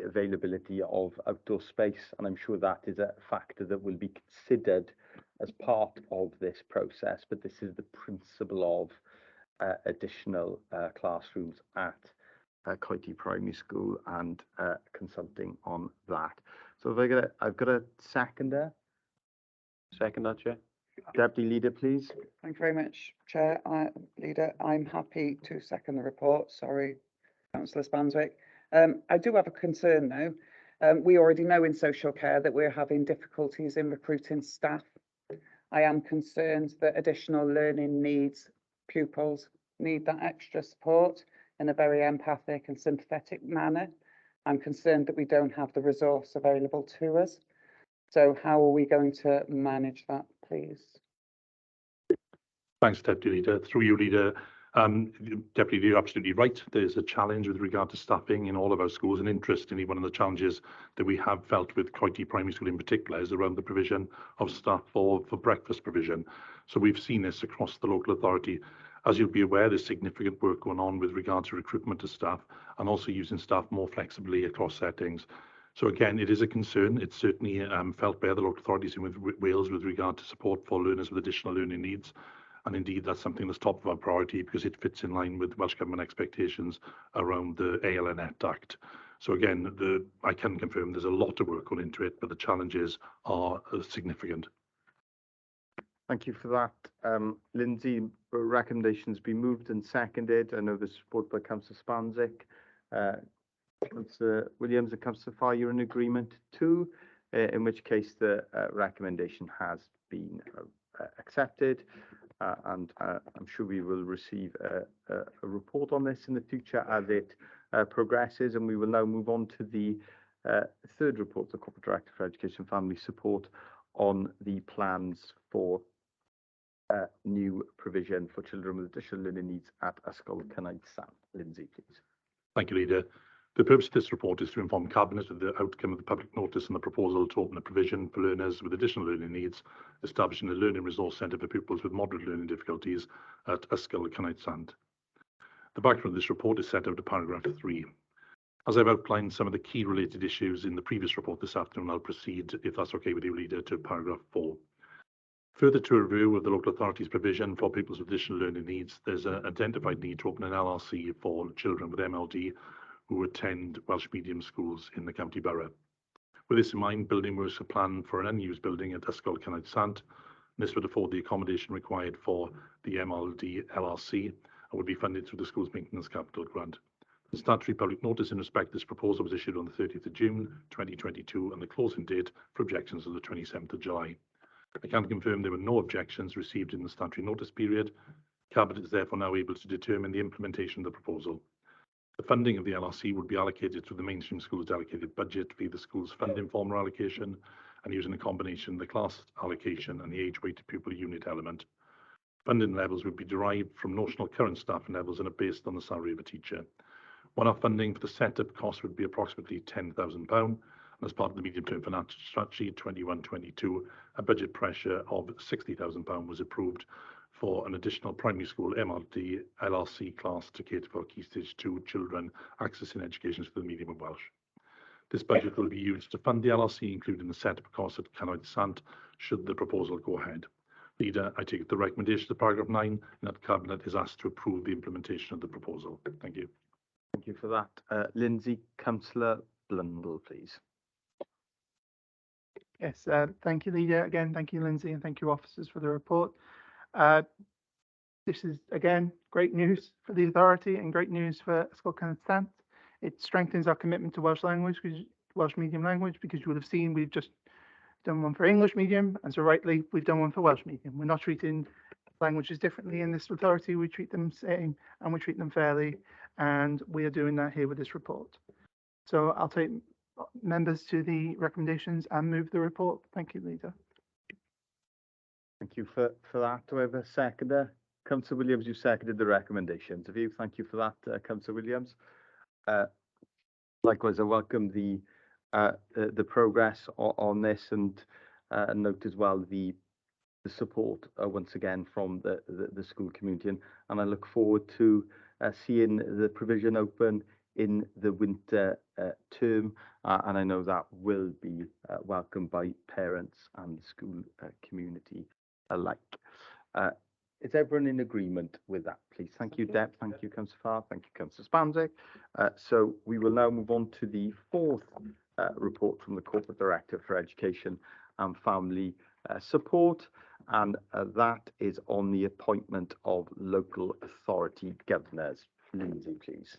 availability of outdoor space, and I'm sure that is a factor that will be considered as part of this process. But this is the principle of additional classrooms at Coity Primary School and consulting on that. So I've got a seconder. Second, Chair. Deputy Leader, please. Thank you very much, Chair. Leader, I'm happy to second the report. Sorry, Councillor Spanswick. I do have a concern though. We already know in social care that we're having difficulties in recruiting staff. I am concerned that additional learning needs pupils need that extra support in a very empathic and sympathetic manner. I'm concerned that we don't have the resource available to us. So how are we going to manage that, please? Thanks, Deputy Leader. Through you, Leader. Deputy Leader, you're absolutely right. There's a challenge with regard to staffing in all of our schools, and interestingly, one of the challenges that we have felt with Coity Primary School in particular is around the provision of staff for breakfast provision. So we've seen this across the local authority. As you'll be aware, there's significant work going on with regard to recruitment of staff and also using staff more flexibly across settings. So again, it is a concern. It's certainly felt by other local authorities in Wales with regard to support for learners with additional learning needs. And indeed, that's something that's top of our priority because it fits in line with Welsh Government expectations around the ALNet Act. So again, I can confirm there's a lot of work going into it, but the challenges are significant. Thank you for that. Lindsay, recommendations be moved and seconded. I know there's support by Councillor Spanswick. Councillor Williams and Councillor Farr, you're in agreement too, in which case the recommendation has been accepted. And I'm sure we will receive a report on this in the future as it progresses. And we will now move on to the third report, the Corporate Director for Education and Family Support, on the plans for new provision for children with additional learning needs at Ysgol Cynaed Sant. Lindsay, please. Thank you, Leader. The purpose of this report is to inform Cabinet of the outcome of the public notice and the proposal to open a provision for learners with additional learning needs, establishing a learning resource centre for pupils with moderate learning difficulties at Ysgol Cynaed Sant. The background of this report is set out in paragraph 3. As I've outlined some of the key related issues in the previous report this afternoon, I'll proceed, if that's okay with you, Leader, to paragraph 4. Further to a review of the local authority's provision for pupils with additional learning needs, there's an identified need to open an LRC for children with MLD who attend Welsh medium schools in the county borough. With this in mind, building works are planned for an unused building at Ysgol Cynaed Sant. This would afford the accommodation required for the MLD LRC and would be funded through the school's maintenance capital grant. The statutory public notice in respect to this proposal was issued on the 30th of June 2022 and the closing date for objections was the 27th of July. I can confirm there were no objections received in the statutory notice period. Cabinet is therefore now able to determine the implementation of the proposal. The funding of the LRC would be allocated through the mainstream school's allocated budget via the school's funding formula allocation and using a combination of the class allocation and the age-weighted pupil unit element. Funding levels would be derived from notional current staffing levels and are based on the salary of a teacher. One-off funding for the set-up cost would be approximately £10,000. And as part of the medium-term financial strategy 21-22, a budget pressure of £60,000 was approved for an additional primary school MLD LRC class to cater for Key Stage 2 children accessing education for the medium of Welsh. This budget will be used to fund the LRC, including the set-up costs at Cynaed Sant, should the proposal go ahead. Leader, I take the recommendation of paragraph 9 and that Cabinet is asked to approve the implementation of the proposal. Thank you. Thank you for for that, Lindsay. Councillor Blundell, please. Yes, thank you, Leader. Again, thank you, Lindsay, and thank you, officers, for the report. This is, again, great news for the authority and great news for Ysgol Cenedlaethol Sant. It strengthens our commitment to Welsh language, Welsh medium language, because you will have seen we've just done one for English medium, and so rightly, we've done one for Welsh medium. We're not treating languages differently in this authority. We treat them same and we treat them fairly, and we are doing that here with this report. So I'll take members to the recommendations and move the report. Thank you, Leader. Thank you for that. Do I have a seconder? Councillor Williams, you seconded the recommendations. Have you? Thank you for that, Councillor Williams. Likewise, I welcome the progress on this, and note as well the support once again from the school community, and I look forward to seeing the provision open in the winter term, and I know that will be welcomed by parents and the school community alike. Is everyone in agreement with that, please? Thank you, Deb. Thank you, Councillor Farr. Thank you, Councillor Spanzik. So we will now move on to the fourth report from the Corporate Director for Education and Family Support, and that is on the appointment of local authority governors. Lindsay, please.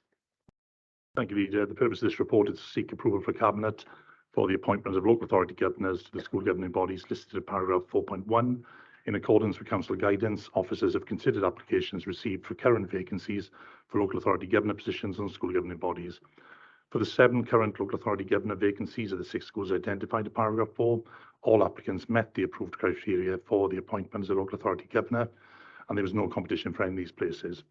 Thank you, Leader. The purpose of this report is to seek approval for Cabinet for the appointment of local authority governors to the school governing bodies listed in paragraph 4.1. In accordance with council guidance, officers have considered applications received for current vacancies for local authority governor positions on school governing bodies. For the 7 current local authority governor vacancies of the 6 schools identified in paragraph 4, all applicants met the approved criteria for the appointment as a local authority governor, and there was no competition for any of these places.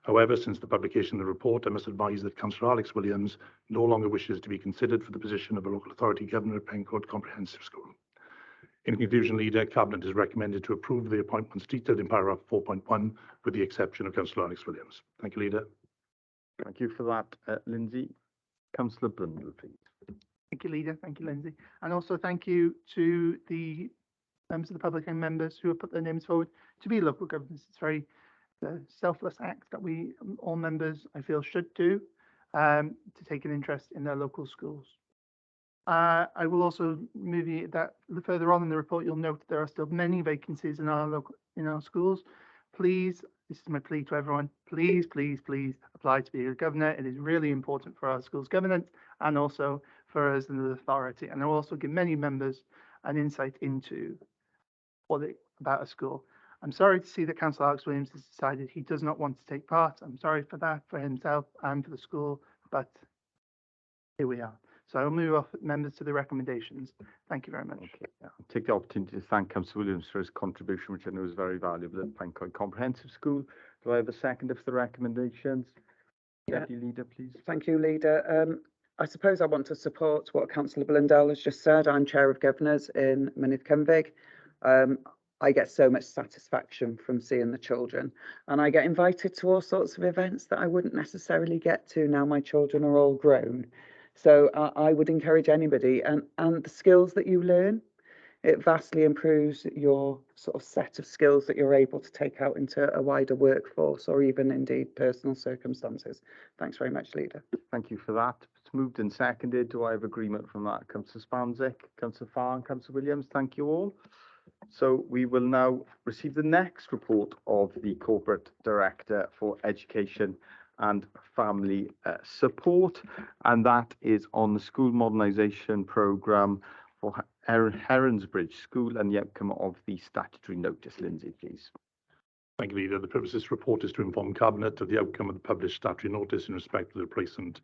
However, since the publication of the report, I must advise that Councillor Alex Williams no longer wishes to be considered for the position of a local authority governor at Pencoed Comprehensive School. In conclusion, Leader, Cabinet is recommended to approve the appointments detailed in paragraph 4.1 with the exception of Councillor Alex Williams. Thank you, Leader. Thank you for that, Lindsay. Councillor Blundell, please. Thank you, Leader. Thank you, Lindsay. And also thank you to the members of the public and members who have put their names forward to be local governors. It's very selfless act that we, all members, I feel, should do to take an interest in their local schools. I will also move you that further on in the report, you'll note that there are still many vacancies in our schools. Please, this is my plea to everyone, please, please, please apply to be a governor. It is really important for our school's governance and also for us in the authority. And I'll also give many members an insight into about a school. I'm sorry to see that Councillor Alex Williams has decided he does not want to take part. I'm sorry for that, for himself and for the school, but here we are. So I'll move off members to the recommendations. Thank you very much. Okay. I'll take the opportunity to thank Councillor Williams for his contribution, which I know is very valuable at Pencoed Comprehensive School. Do I have a seconder for the recommendations? Yeah. Deputy Leader, please. Thank you, Leader. I suppose I want to support what Councillor Blundell has just said. I'm Chair of Governors in Mynydd Cymvig. I get so much satisfaction from seeing the children, and I get invited to all sorts of events that I wouldn't necessarily get to now my children are all grown. So I would encourage anybody, and the skills that you learn, it vastly improves your sort of set of skills that you're able to take out into a wider workforce or even indeed personal circumstances. Thanks very much, Leader. Thank you for that. It's moved and seconded. Do I have agreement from that? Councillor Spanzik, Councillor Farr and Councillor Williams, thank you all. So we will now receive the next report of the Corporate Director for Education and Family Support, and that is on the school modernisation programme for Heronsbridge School and the outcome of the statutory notice. Lindsay, please. Thank you, Leader. The purpose of this report is to inform Cabinet of the outcome of the published statutory notice in respect to the replacement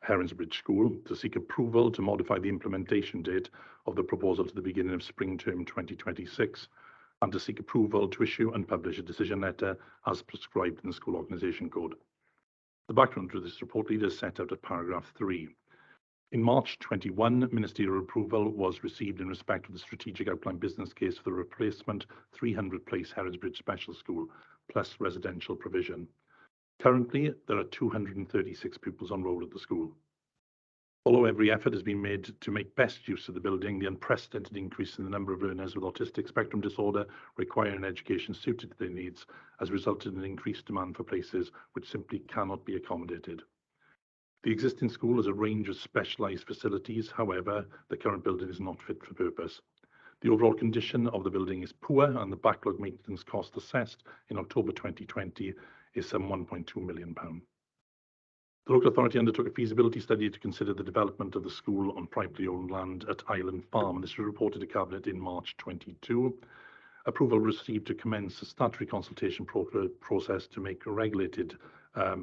Heronsbridge School, to seek approval to modify the implementation date of the proposal to the beginning of spring term 2026, and to seek approval to issue and publish a decision letter as prescribed in the School Organisation Code. The background to this report, Leader, is set out at paragraph 3. In March 21, ministerial approval was received in respect of the strategic outline business case for the replacement 300-place Heronsbridge Special School plus residential provision. Currently, there are 236 pupils on roll at the school. Although every effort has been made to make best use of the building, the unprecedented increase in the number of learners with autistic spectrum disorder requiring education suited to their needs has resulted in an increased demand for places which simply cannot be accommodated. The existing school has a range of specialised facilities. However, the current building is not fit for purpose. The overall condition of the building is poor, and the backlog maintenance cost assessed in October 2020 is some £1.2 million. The local authority undertook a feasibility study to consider the development of the school on privately owned land at Island Farm. This was reported to Cabinet in March 22. Approval received to commence a statutory consultation process to make regulated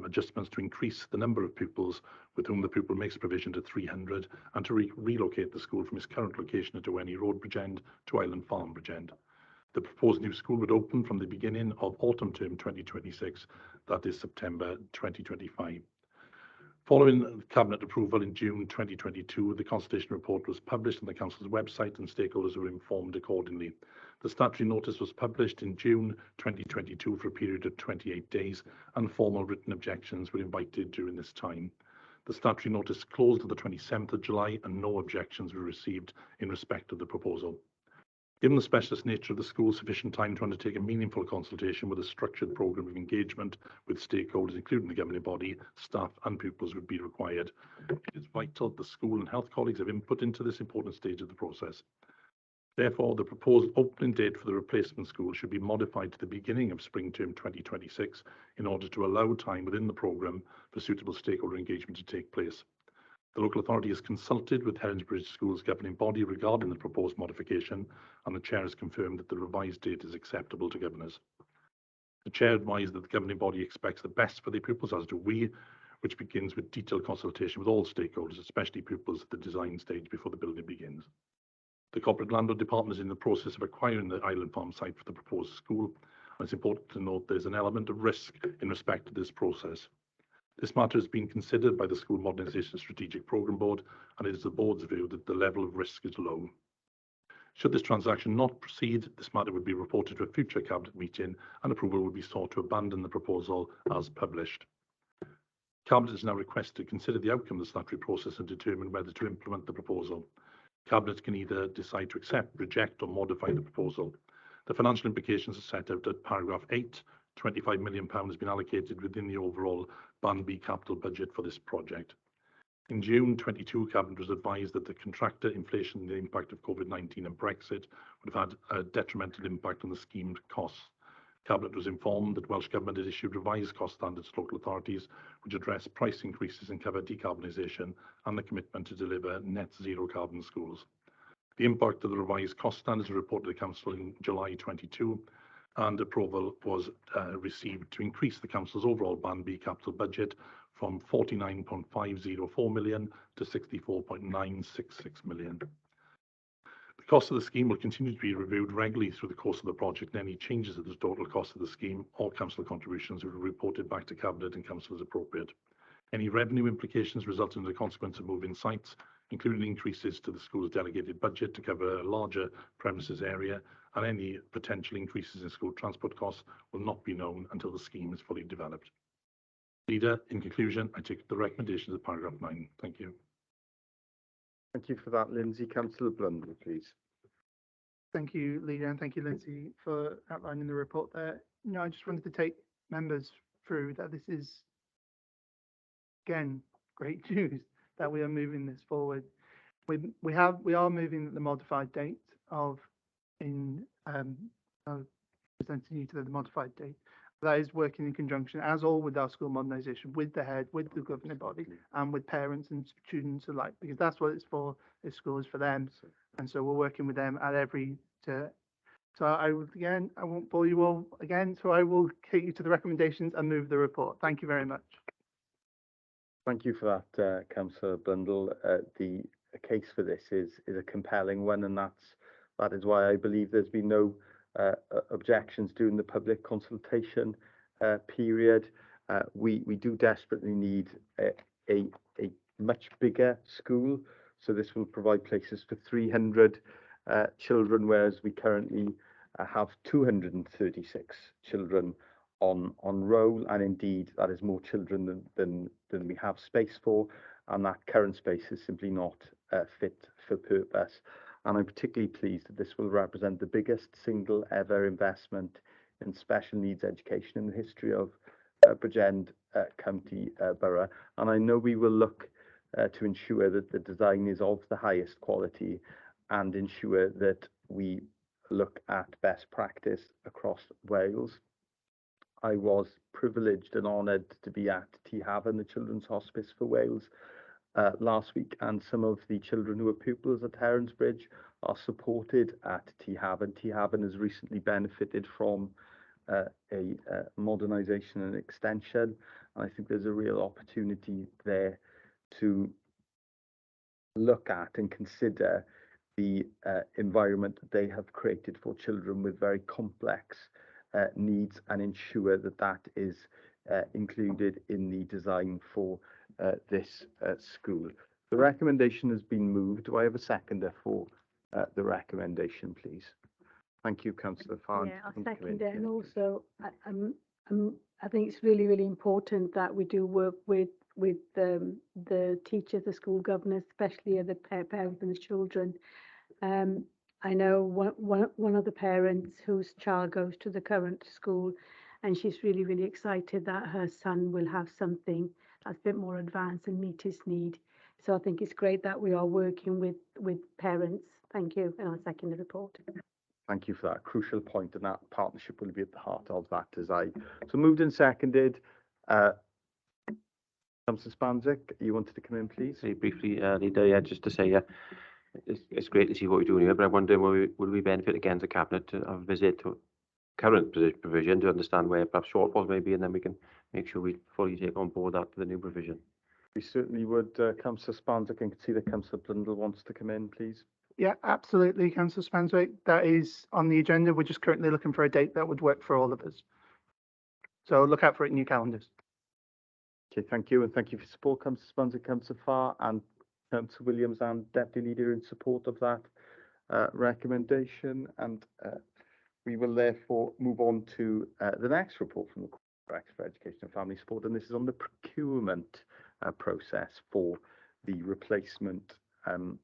adjustments to increase the number of pupils with whom the pupil makes provision to 300 and to relocate the school from its current location at Owenny Road, Bridgend, to Island Farm, Bridgend. The proposed new school would open from the beginning of autumn term 2026, that is September 2025. Following Cabinet approval in June 2022, the consultation report was published on the Council's website and stakeholders were informed accordingly. The statutory notice was published in June 2022 for a period of 28 days, and formal written objections were invited during this time. The statutory notice closed on the 27th of July and no objections were received in respect of the proposal. Given the specialist nature of the school, sufficient time to undertake a meaningful consultation with a structured programme of engagement with stakeholders, including the governing body, staff and pupils, would be required. It is vital that the school and health colleagues have input into this important stage of the process. Therefore, the proposed opening date for the replacement school should be modified to the beginning of spring term 2026 in order to allow time within the programme for suitable stakeholder engagement to take place. The local authority has consulted with Heronsbridge School's governing body regarding the proposed modification, and the Chair has confirmed that the revised date is acceptable to governors. The Chair advised that the governing body expects the best for the pupils, as do we, which begins with detailed consultation with all stakeholders, especially pupils at the design stage before the building begins. The Corporate Landlord Department is in the process of acquiring the Island Farm site for the proposed school, and it's important to note there is an element of risk in respect to this process. This matter has been considered by the School Modernisation Strategic Programme Board, and it is the Board's view that the level of risk is low. Should this transaction not proceed, this matter would be reported to a future Cabinet meeting and approval would be sought to abandon the proposal as published. Cabinet is now requested to consider the outcome of the statutory process and determine whether to implement the proposal. Cabinet can either decide to accept, reject or modify the proposal. The financial implications are set out at paragraph 8. £25 million has been allocated within the overall Band B capital budget for this project. In June 22, Cabinet was advised that the contractor, inflation and the impact of COVID-19 and Brexit would have had a detrimental impact on the schemed costs. Cabinet was informed that Welsh Government had issued revised cost standards to local authorities which address price increases and cover decarbonisation and the commitment to deliver net zero carbon schools. The impact of the revised cost standards was reported to the Council in July 22, and approval was received to increase the Council's overall Band B capital budget from 49.504 million to 64.966 million. The cost of the scheme will continue to be reviewed regularly through the course of the project, and any changes to the total cost of the scheme or Council contributions will be reported back to Cabinet and Council as appropriate. Any revenue implications resulting as a consequence of moving sites, including increases to the school's delegated budget to cover a larger premises area, and any potential increases in school transport costs will not be known until the scheme is fully developed. Leader, in conclusion, I take the recommendations of paragraph 9. Thank you. Thank you for that, Lindsay. Councillor Blundell, please. Thank you, Leader, and thank you, Lindsay, for outlining the report there. No, I just wanted to take members through that this is, again, great news that we are moving this forward. We are moving the modified date of presenting you to the modified date. That is working in conjunction, as all with our school modernisation, with the head, with the governing body, and with parents and students alike, because that's what it's for. This school is for them, and so we're working with them at every turn. So I won't bore you all again. So I will take you to the recommendations and move the report. Thank you very much. Thank you for that, Councillor Blundell. The case for this is a compelling one, and that is why I believe there's been no objections during the public consultation period. We do desperately need a much bigger school, so this will provide places for 300 children, whereas we currently have 236 children on roll, and indeed that is more children than we have space for, and that current space is simply not fit for purpose. And I'm particularly pleased that this will represent the biggest single ever investment in special needs education in the history of Bridgend county borough, and I know we will look to ensure that the design is of the highest quality and ensure that we look at best practice across Wales. I was privileged and honoured to be at Tŷ Hafan, the Children's Hospice for Wales, last week, and some of the children who are pupils at Heronsbridge are supported at Tŷ Hafan. Tŷ Hafan has recently benefited from a modernisation and extension, and I think there's a real opportunity there to look at and consider the environment that they have created for children with very complex needs and ensure that that is included in the design for this school. The recommendation has been moved. Do I have a seconder for the recommendation, please? Thank you, Councillor Farr. Yeah, I'll second it. And also, I think it's really, really important that we do work with the teachers, the school governors, especially the parents and the children. I know one of the parents whose child goes to the current school, and she's really, really excited that her son will have something that's a bit more advanced and meet his need. So I think it's great that we are working with parents. Thank you, and I'll second the report. Thank you for that crucial point, and that partnership will be at the heart of that design. So moved and seconded. Councillor Spanzik, you wanted to come in, please? Very briefly, Leader, yeah, just to say, it's great to see what we're doing here, but I wonder, will we benefit again as a cabinet to have a visit to current provision to understand where perhaps shortfalls may be, and then we can make sure we fully take on board that for the new provision. We certainly would. Councillor Spanzik, I can see that Councillor Blundell wants to come in, please. Yeah, absolutely, Councillor Spanzik. That is on the agenda. We're just currently looking for a date that would work for all of us. So look out for it in your calendars. Okay, thank you, and thank you for support, Councillor Spanzik, Councillor Farr, and Councillor Williams and Deputy Leader in support of that recommendation. And we will therefore move on to the next report from the Director for Education and Family Support, and this is on the procurement process for the replacement and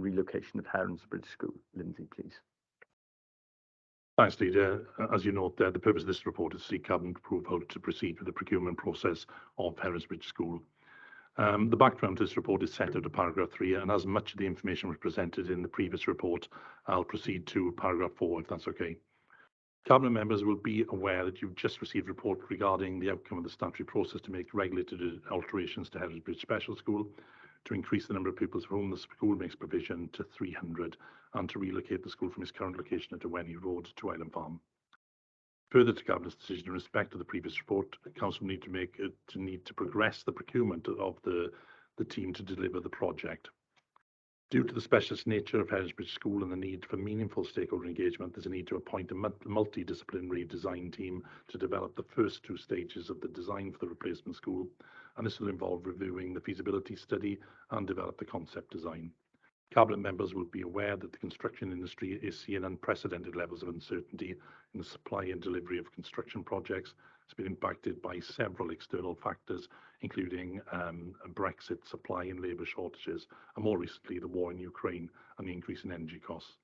relocation of Heronsbridge School. Lindsay, please. Thanks, Leader. As you note there, the purpose of this report is to seek Cabinet approval to proceed with the procurement process of Heronsbridge School. The background to this report is set out at paragraph 3, and as much of the information was presented in the previous report, I'll proceed to paragraph 4, if that's okay. Cabinet members will be aware that you've just received a report regarding the outcome of the statutory process to make regulated alterations to Heronsbridge Special School, to increase the number of pupils for whom the school makes provision to 300, and to relocate the school from its current location at Wenny Road to Island Farm. Further to Cabinet's decision in respect to the previous report, Council will need to progress the procurement of the team to deliver the project. Due to the specialist nature of Heronsbridge School and the need for meaningful stakeholder engagement, there's a need to appoint a multidisciplinary design team to develop the first 2 stages of the design for the replacement school, and this will involve reviewing the feasibility study and develop the concept design. Cabinet members will be aware that the construction industry is seeing unprecedented levels of uncertainty in the supply and delivery of construction projects. It's been impacted by several external factors, including Brexit, supply and labour shortages, and more recently the war in Ukraine and the increase in energy costs.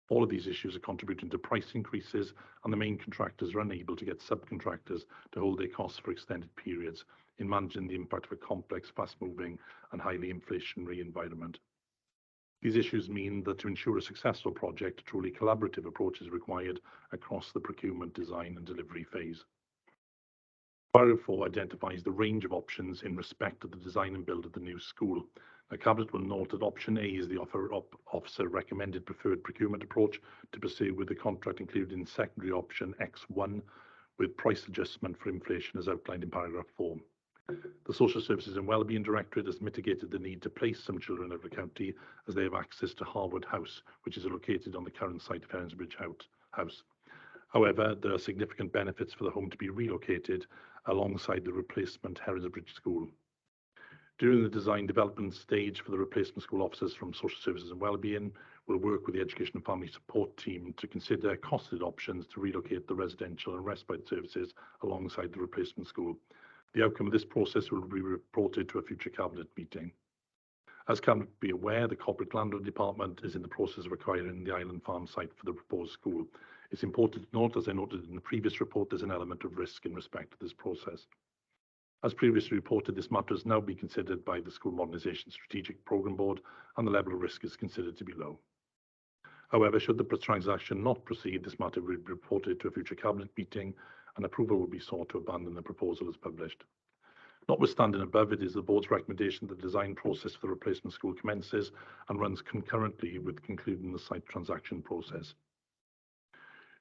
All of these issues are contributing to price increases, and the main contractors are unable to get subcontractors to hold their costs for extended periods in managing the impact of a complex, fast-moving and highly inflationary environment. These issues mean that to ensure a successful project, a truly collaborative approach is required across the procurement, design and delivery phase. Paragraph 4 identifies the range of options in respect of the design and build of the new school. The Cabinet will note that option A is the officer recommended preferred procurement approach to pursue, with the contract included in secondary option X1 with price adjustment for inflation as outlined in paragraph 4. The Social Services and Wellbeing Directorate has mitigated the need to place some children out of the county as they have access to Harwood House, which is located on the current site of Heronsbridge House. However, there are significant benefits for the home to be relocated alongside the replacement Heronsbridge School. During the design development stage for the replacement school, officers from Social Services and Wellbeing will work with the Education and Family Support team to consider costed options to relocate the residential and respite services alongside the replacement school. The outcome of this process will be reported to a future Cabinet meeting. As Cabinet will be aware, the Corporate Landlord Department is in the process of acquiring the Island Farm site for the proposed school. It's important to note, as I noted in the previous report, there's an element of risk in respect to this process. As previously reported, this matter is now being considered by the School Modernisation Strategic Programme Board, and the level of risk is considered to be low. However, should the transaction not proceed, this matter will be reported to a future Cabinet meeting, and approval will be sought to abandon the proposal as published. Notwithstanding above, it is the Board's recommendation that the design process for the replacement school commences and runs concurrently with concluding the site transaction process.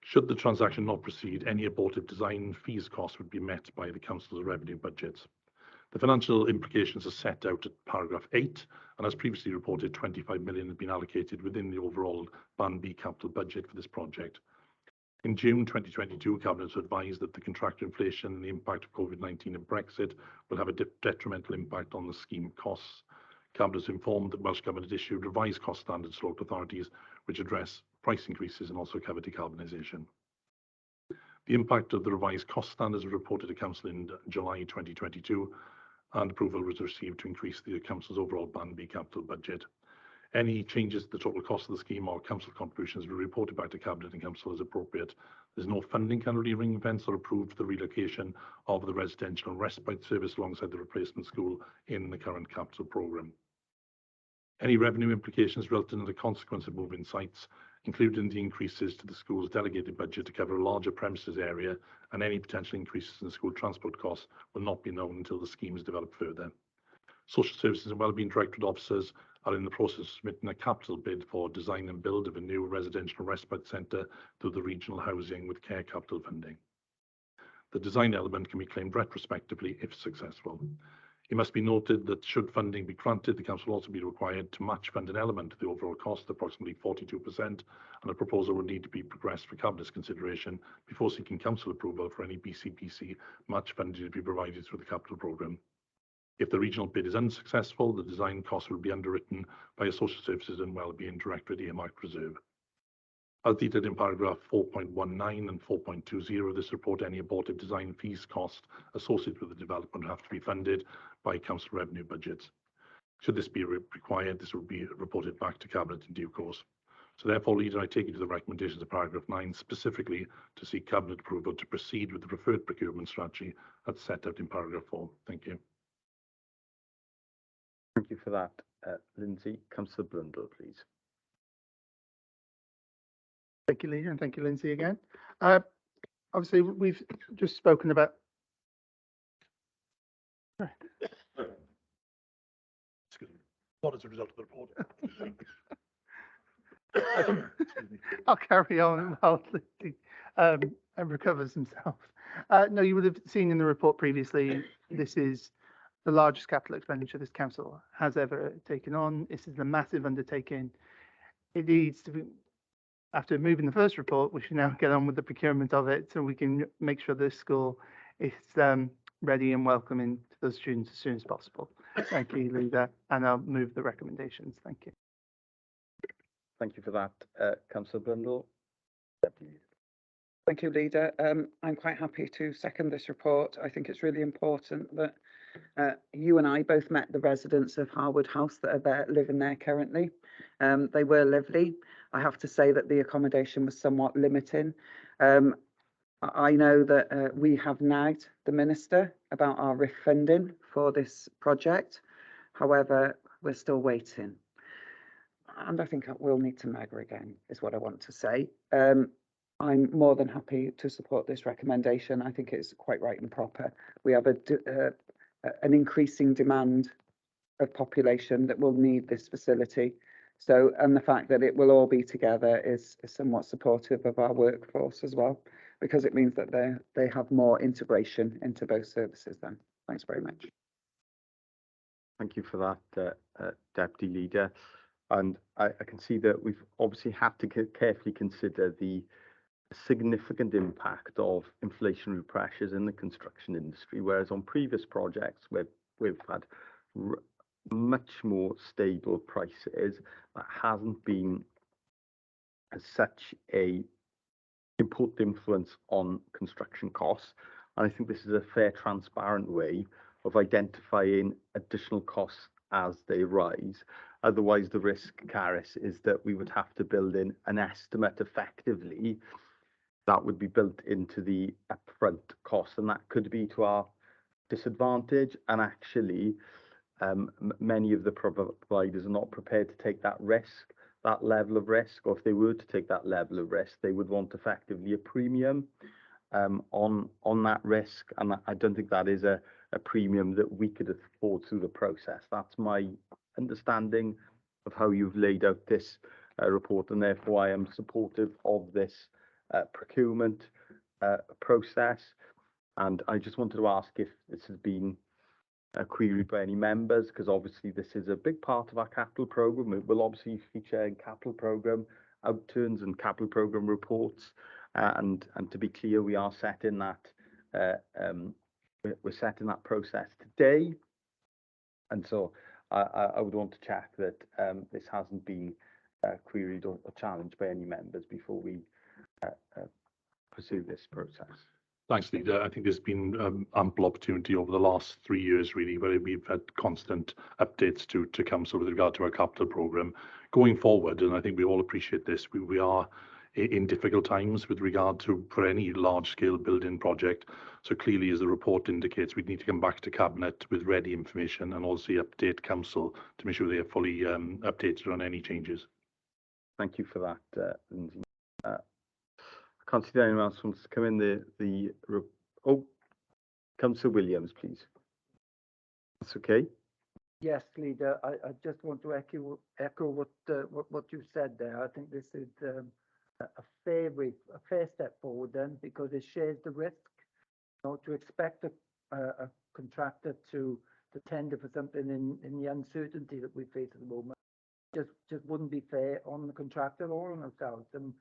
Should the transaction not proceed, any abortive design fees costs would be met by the Council's revenue budgets. The financial implications are set out at paragraph 8, and as previously reported, 25 million has been allocated within the overall Band B capital budget for this project. In June 2022, Cabinet was advised that the contractor inflation and the impact of COVID-19 and Brexit will have a detrimental impact on the scheme costs. Cabinet was informed that Welsh Government issued revised cost standards to local authorities which address price increases and also cover decarbonisation. The impact of the revised cost standards was reported to Council in July 2022, and approval was received to increase the Council's overall Band B capital budget. Any changes to the total cost of the scheme or Council contributions will be reported back to Cabinet and Council as appropriate. There's no funding currently ring-fenced or approved for the relocation of the residential and respite service alongside the replacement school in the current capital programme. Any revenue implications resulting as a consequence of moving sites, including the increases to the school's delegated budget to cover a larger premises area, and any potential increases in school transport costs will not be known until the scheme is developed further. Social Services and Wellbeing Directorate officers are in the process of submitting a capital bid for design and build of a new residential respite centre through the Regional Housing with Care capital funding. The design element can be claimed retrospectively if successful. It must be noted that should funding be granted, the Council will also be required to match fund an element of the overall cost, approximately 42%, and a proposal will need to be progressed for Cabinet's consideration before seeking Council approval for any BCPC match funding to be provided through the capital programme. If the regional bid is unsuccessful, the design cost will be underwritten by a Social Services and Wellbeing Directorate earmarked reserve. As detailed in paragraph 4.19 and 4.20 of this report, any abortive design fees cost associated with the development will have to be funded by Council revenue budgets. Should this be required, this will be reported back to Cabinet in due course. So therefore, Leader, I take you to the recommendations of paragraph 9, specifically to seek Cabinet approval to proceed with the preferred procurement strategy that's set out in paragraph 4. Thank you. Thank you for that, Lindsay. Councillor Blundell, please. Thank you, Leader, and thank you, Lindsay, again. Obviously, we've just spoken about. Not as a result of the report. I'll carry on while Lindsay recovers himself. No, you would have seen in the report previously, this is the largest capital expenditure this council has ever taken on. This is a massive undertaking. It needs to be, after moving the first report, we should now get on with the procurement of it so we can make sure this school is ready and welcoming to those students as soon as possible. Thank you, Leader, and I'll move the recommendations. Thank you. Thank you for that, Councillor Blundell. Thank you, Leader. I'm quite happy to second this report. I think it's really important that you and I both met the residents of Harwood House that are there, living there currently. They were lovely. I have to say that the accommodation was somewhat limiting. I know that we have nagged the Minister about our RIF funding for this project. However, we're still waiting. And I think we'll need to nag her again, is what I want to say. I'm more than happy to support this recommendation. I think it's quite right and proper. We have an increasing demand of population that will need this facility. So, and the fact that it will all be together is somewhat supportive of our workforce as well, because it means that they have more integration into both services then. Thanks very much. Thank you for that, Deputy Leader. And I can see that we've obviously had to carefully consider the significant impact of inflationary pressures in the construction industry, whereas on previous projects we've had much more stable prices, that hasn't been as such a important influence on construction costs. And I think this is a fair, transparent way of identifying additional costs as they rise. Otherwise, the risk, Caris, is that we would have to build in an estimate effectively that would be built into the upfront cost, and that could be to our disadvantage, and actually many of the providers are not prepared to take that risk, that level of risk, or if they were to take that level of risk, they would want effectively a premium on that risk, and I don't think that is a premium that we could afford through the process. That's my understanding of how you've laid out this report, and therefore I am supportive of this procurement process. And I just wanted to ask if this has been queried by any members, because obviously this is a big part of our capital programme. It will obviously feature in capital programme outturns and capital programme reports, and to be clear, we are setting that we're setting that process today, and so I would want to check that this hasn't been queried or challenged by any members before we pursue this process. Thanks, Leader. I think there's been ample opportunity over the last 3 years, really, where we've had constant updates to Council with regard to our capital programme going forward. And I think we all appreciate this. We are in difficult times with regard to for any large-scale building project. So clearly, as the report indicates, we need to come back to Cabinet with ready information and also update Council to make sure they are fully updated on any changes. Thank you for that, Lindsay. I can't see that anyone else wants to come in. Councillor Williams, please. That's okay. Yes, Leader. I just want to echo what you said there. I think this is a fair step forward then, because it shares the risk. You know, to expect a contractor to tender for something in the uncertainty that we face at the moment just wouldn't be fair on the contractor or on ourselves. And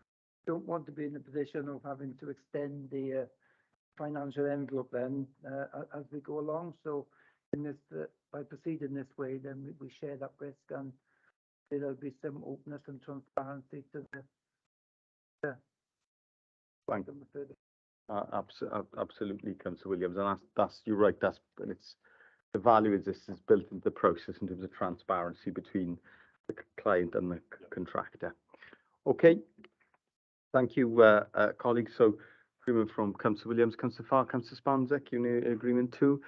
don't want to be in a position of having to extend the financial envelope then as we go along. So in this, by proceeding this way, then we share that risk, and there'll be some openness and transparency to the. Thank you. Absolutely, Councillor Williams, and that's you're right. And it's the value is this is built into the process in terms of transparency between the client and the contractor. Okay. Thank you, colleagues. So, agreement from Councillor Williams, Councillor Farr, Councillor Spanzik, you need agreement too.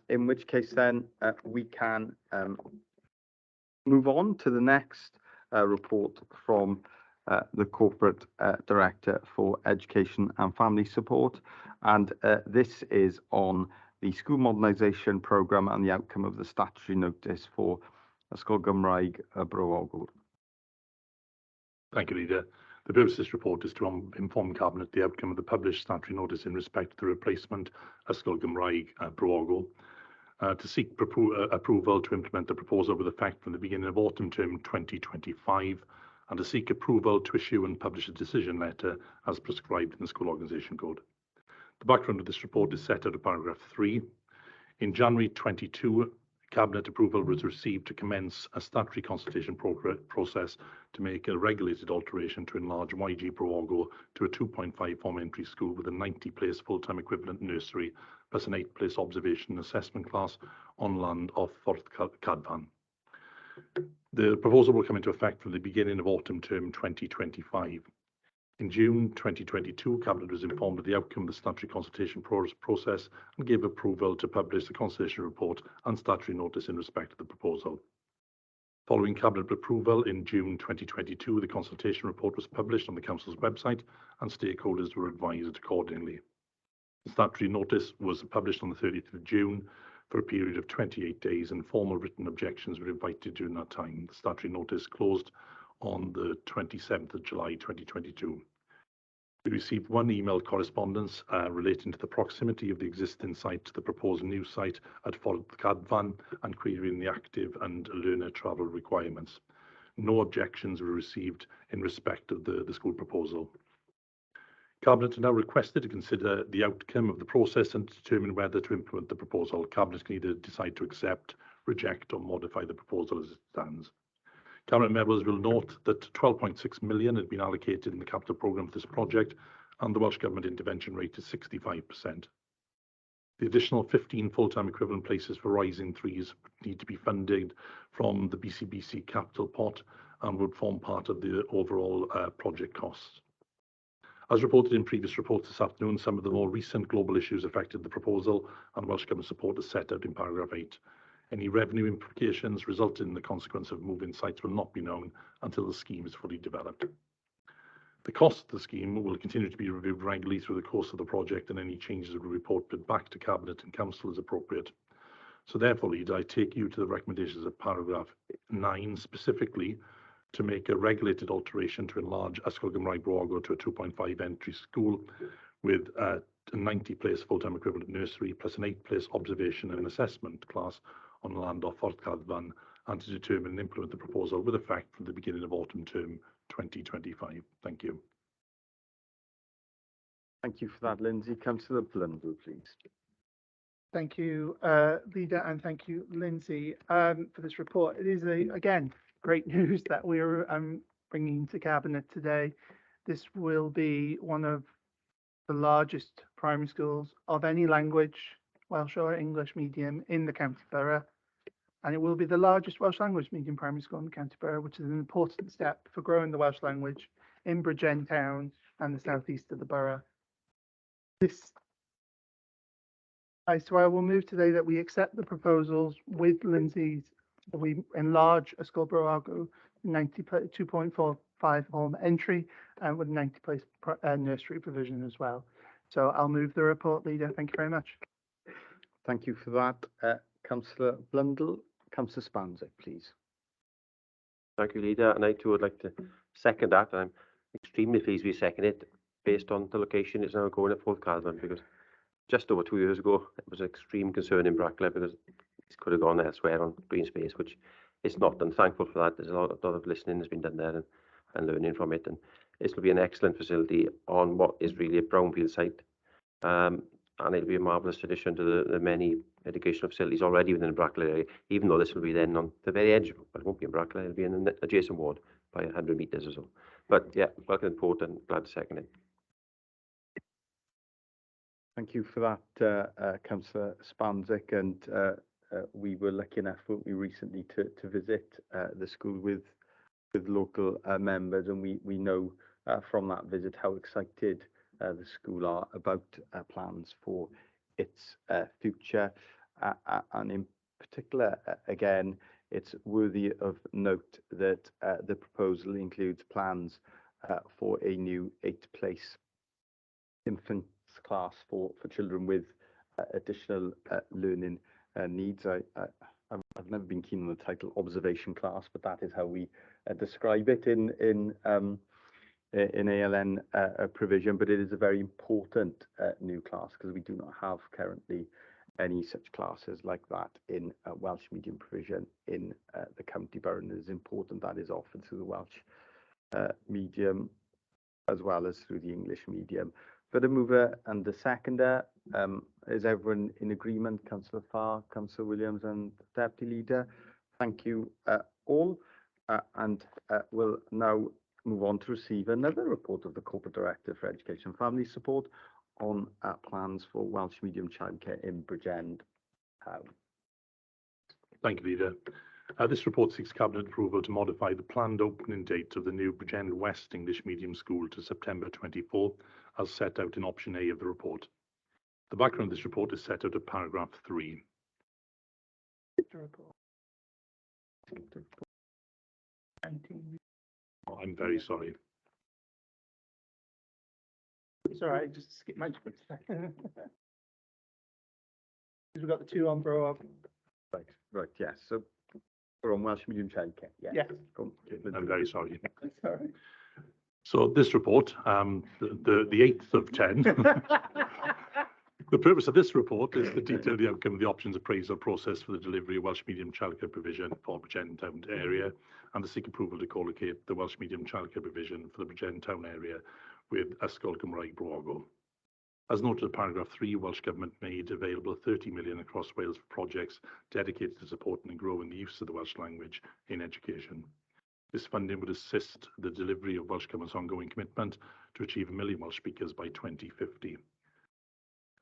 In which case, then we can move on to the next report from the Corporate Director for Education and Family Support, and this is on the School Modernisation Programme and the outcome of the statutory notice for Ysgol Gymraeg Bro Ogwl. Thank you, Leader. The purpose of this report is to inform Cabinet the outcome of the published statutory notice in respect to the replacement Ysgol Gymraeg Bro Ogwl, to seek approval to implement the proposal with effect from the beginning of autumn term 2025, and to seek approval to issue and publish a decision letter as prescribed in the School Organisation Code. The background of this report is set out in paragraph 3. In January 22, Cabinet approval was received to commence a statutory consultation process to make a regulated alteration to enlarge YG Bro Ogwl to a 2.5 form entry school with a 90-place full-time equivalent nursery plus an 8-place observation and assessment class on land of Fort Cadfan. The proposal will come into effect from the beginning of autumn term 2025. In June 2022, Cabinet was informed of the outcome of the statutory consultation process and gave approval to publish the consultation report and statutory notice in respect of the proposal. Following Cabinet approval in June 2022, the consultation report was published on the Council's website and stakeholders were advised accordingly. The statutory notice was published on the 30th of June for a period of 28 days, and formal written objections were invited during that time. The statutory notice closed on the 27th of July 2022. We received one email correspondence relating to the proximity of the existing site to the proposed new site at Fort Cadfan and querying the active and learner travel requirements. No objections were received in respect of the school proposal. Cabinet are now requested to consider the outcome of the process and determine whether to implement the proposal. Cabinet can either decide to accept, reject or modify the proposal as it stands. Cabinet members will note that 12.6 million had been allocated in the capital programme for this project, and the Welsh Government intervention rate is 65%. The additional 15 full-time equivalent places for Rising Threes need to be funded from the BCBC capital pot and would form part of the overall project costs. As reported in previous reports this afternoon, some of the more recent global issues affected the proposal, and Welsh Government support is set out in paragraph 8. Any revenue implications resulting in the consequence of move-in sites will not be known until the scheme is fully developed. The cost of the scheme will continue to be reviewed regularly through the course of the project, and any changes will be reported back to Cabinet and Council as appropriate. So therefore, Leader, I take you to the recommendations of paragraph 9, specifically to make a regulated alteration to enlarge Ysgol Gymraeg Bro to a 2.5 entry school with a 90-place full-time equivalent nursery plus an 8-place observation and assessment class on land off Fort Cadfan, and to determine and implement the proposal with effect from the beginning of autumn term 2025. Thank you. Thank you for that, Lindsay. Councillor Blundell, please. Thank you, Leader, and thank you, Lindsay, for this report. It is, again, great news that we're bringing to Cabinet today. This will be one of the largest primary schools of any language, Welsh or English medium, in the county borough. And it will be the largest Welsh language medium primary school in the county borough, which is an important step for growing the Welsh language in Bridgend Town and the southeast of the borough. So I will move today that we accept the proposals with Lindsay's. We enlarge Ysgol Bro Argo 2.45 home entry and with 90 place nursery provision as well. So I'll move the report, Leader. Thank you very much. Thank you for that, Councillor Blundell. Councillor Spanzik, please. Thank you, Leader. And I too would like to second that. I'm extremely pleased we second it based on the location it's now going at Fort Cadfan, because just over 2 years ago, it was an extreme concern in Bracklow because it could have gone elsewhere on green space, which it's not. And thankful for that. There's a lot of listening has been done there and learning from it. And this will be an excellent facility on what is really a brownfield site. And it'll be a marvellous addition to the many educational facilities already within the Bracklow area, even though this will be then on the very edge, but it won't be in Bracklow, it'll be in an adjacent ward by 100 metres or so. But yeah, welcome report and glad to second it. Thank you for that, Councillor Spanzik. And we were lucky enough, we recently to visit the school with local members, and we know from that visit how excited the school are about plans for its future, and in particular, again, it's worthy of note that the proposal includes plans for a new 8-place infants class for children with additional learning needs. I've never been keen on the title observation class, but that is how we describe it in ALN provision. But it is a very important new class because we do not have currently any such classes like that in Welsh medium provision in the county borough, and it is important that is offered through the Welsh medium as well as through the English medium. For the mover and the seconder, is everyone in agreement? Councillor Farr, Councillor Williams and Deputy Leader. Thank you all. And we'll now move on to receive another report of the Corporate Director for Education and Family Support on plans for Welsh medium childcare in Bridgend. Thank you, Leader. This report seeks Cabinet approval to modify the planned opening date of the new Bridgend West English Medium School to September 24, as set out in option A of the report. The background of this report is set out at paragraph 3. Oh, I'm very sorry. Sorry, just skip my second. We've got the two on Bro Argo. Right, yes. So we're on Welsh medium childcare. Yes. I'm very sorry. Sorry. So this report, the 8th of 10, the purpose of this report is to detail the outcome of the options appraisal process for the delivery of Welsh medium childcare provision for Bridgend Town area, and to seek approval to collocate the Welsh medium childcare provision for the Bridgend Town area with Ysgol Gymraeg Bro Argo. As noted in paragraph 3, Welsh Government made available 30 million across Wales for projects dedicated to supporting and growing the use of the Welsh language in education. This funding would assist the delivery of Welsh Government's ongoing commitment to achieve 1 million Welsh speakers by 2050.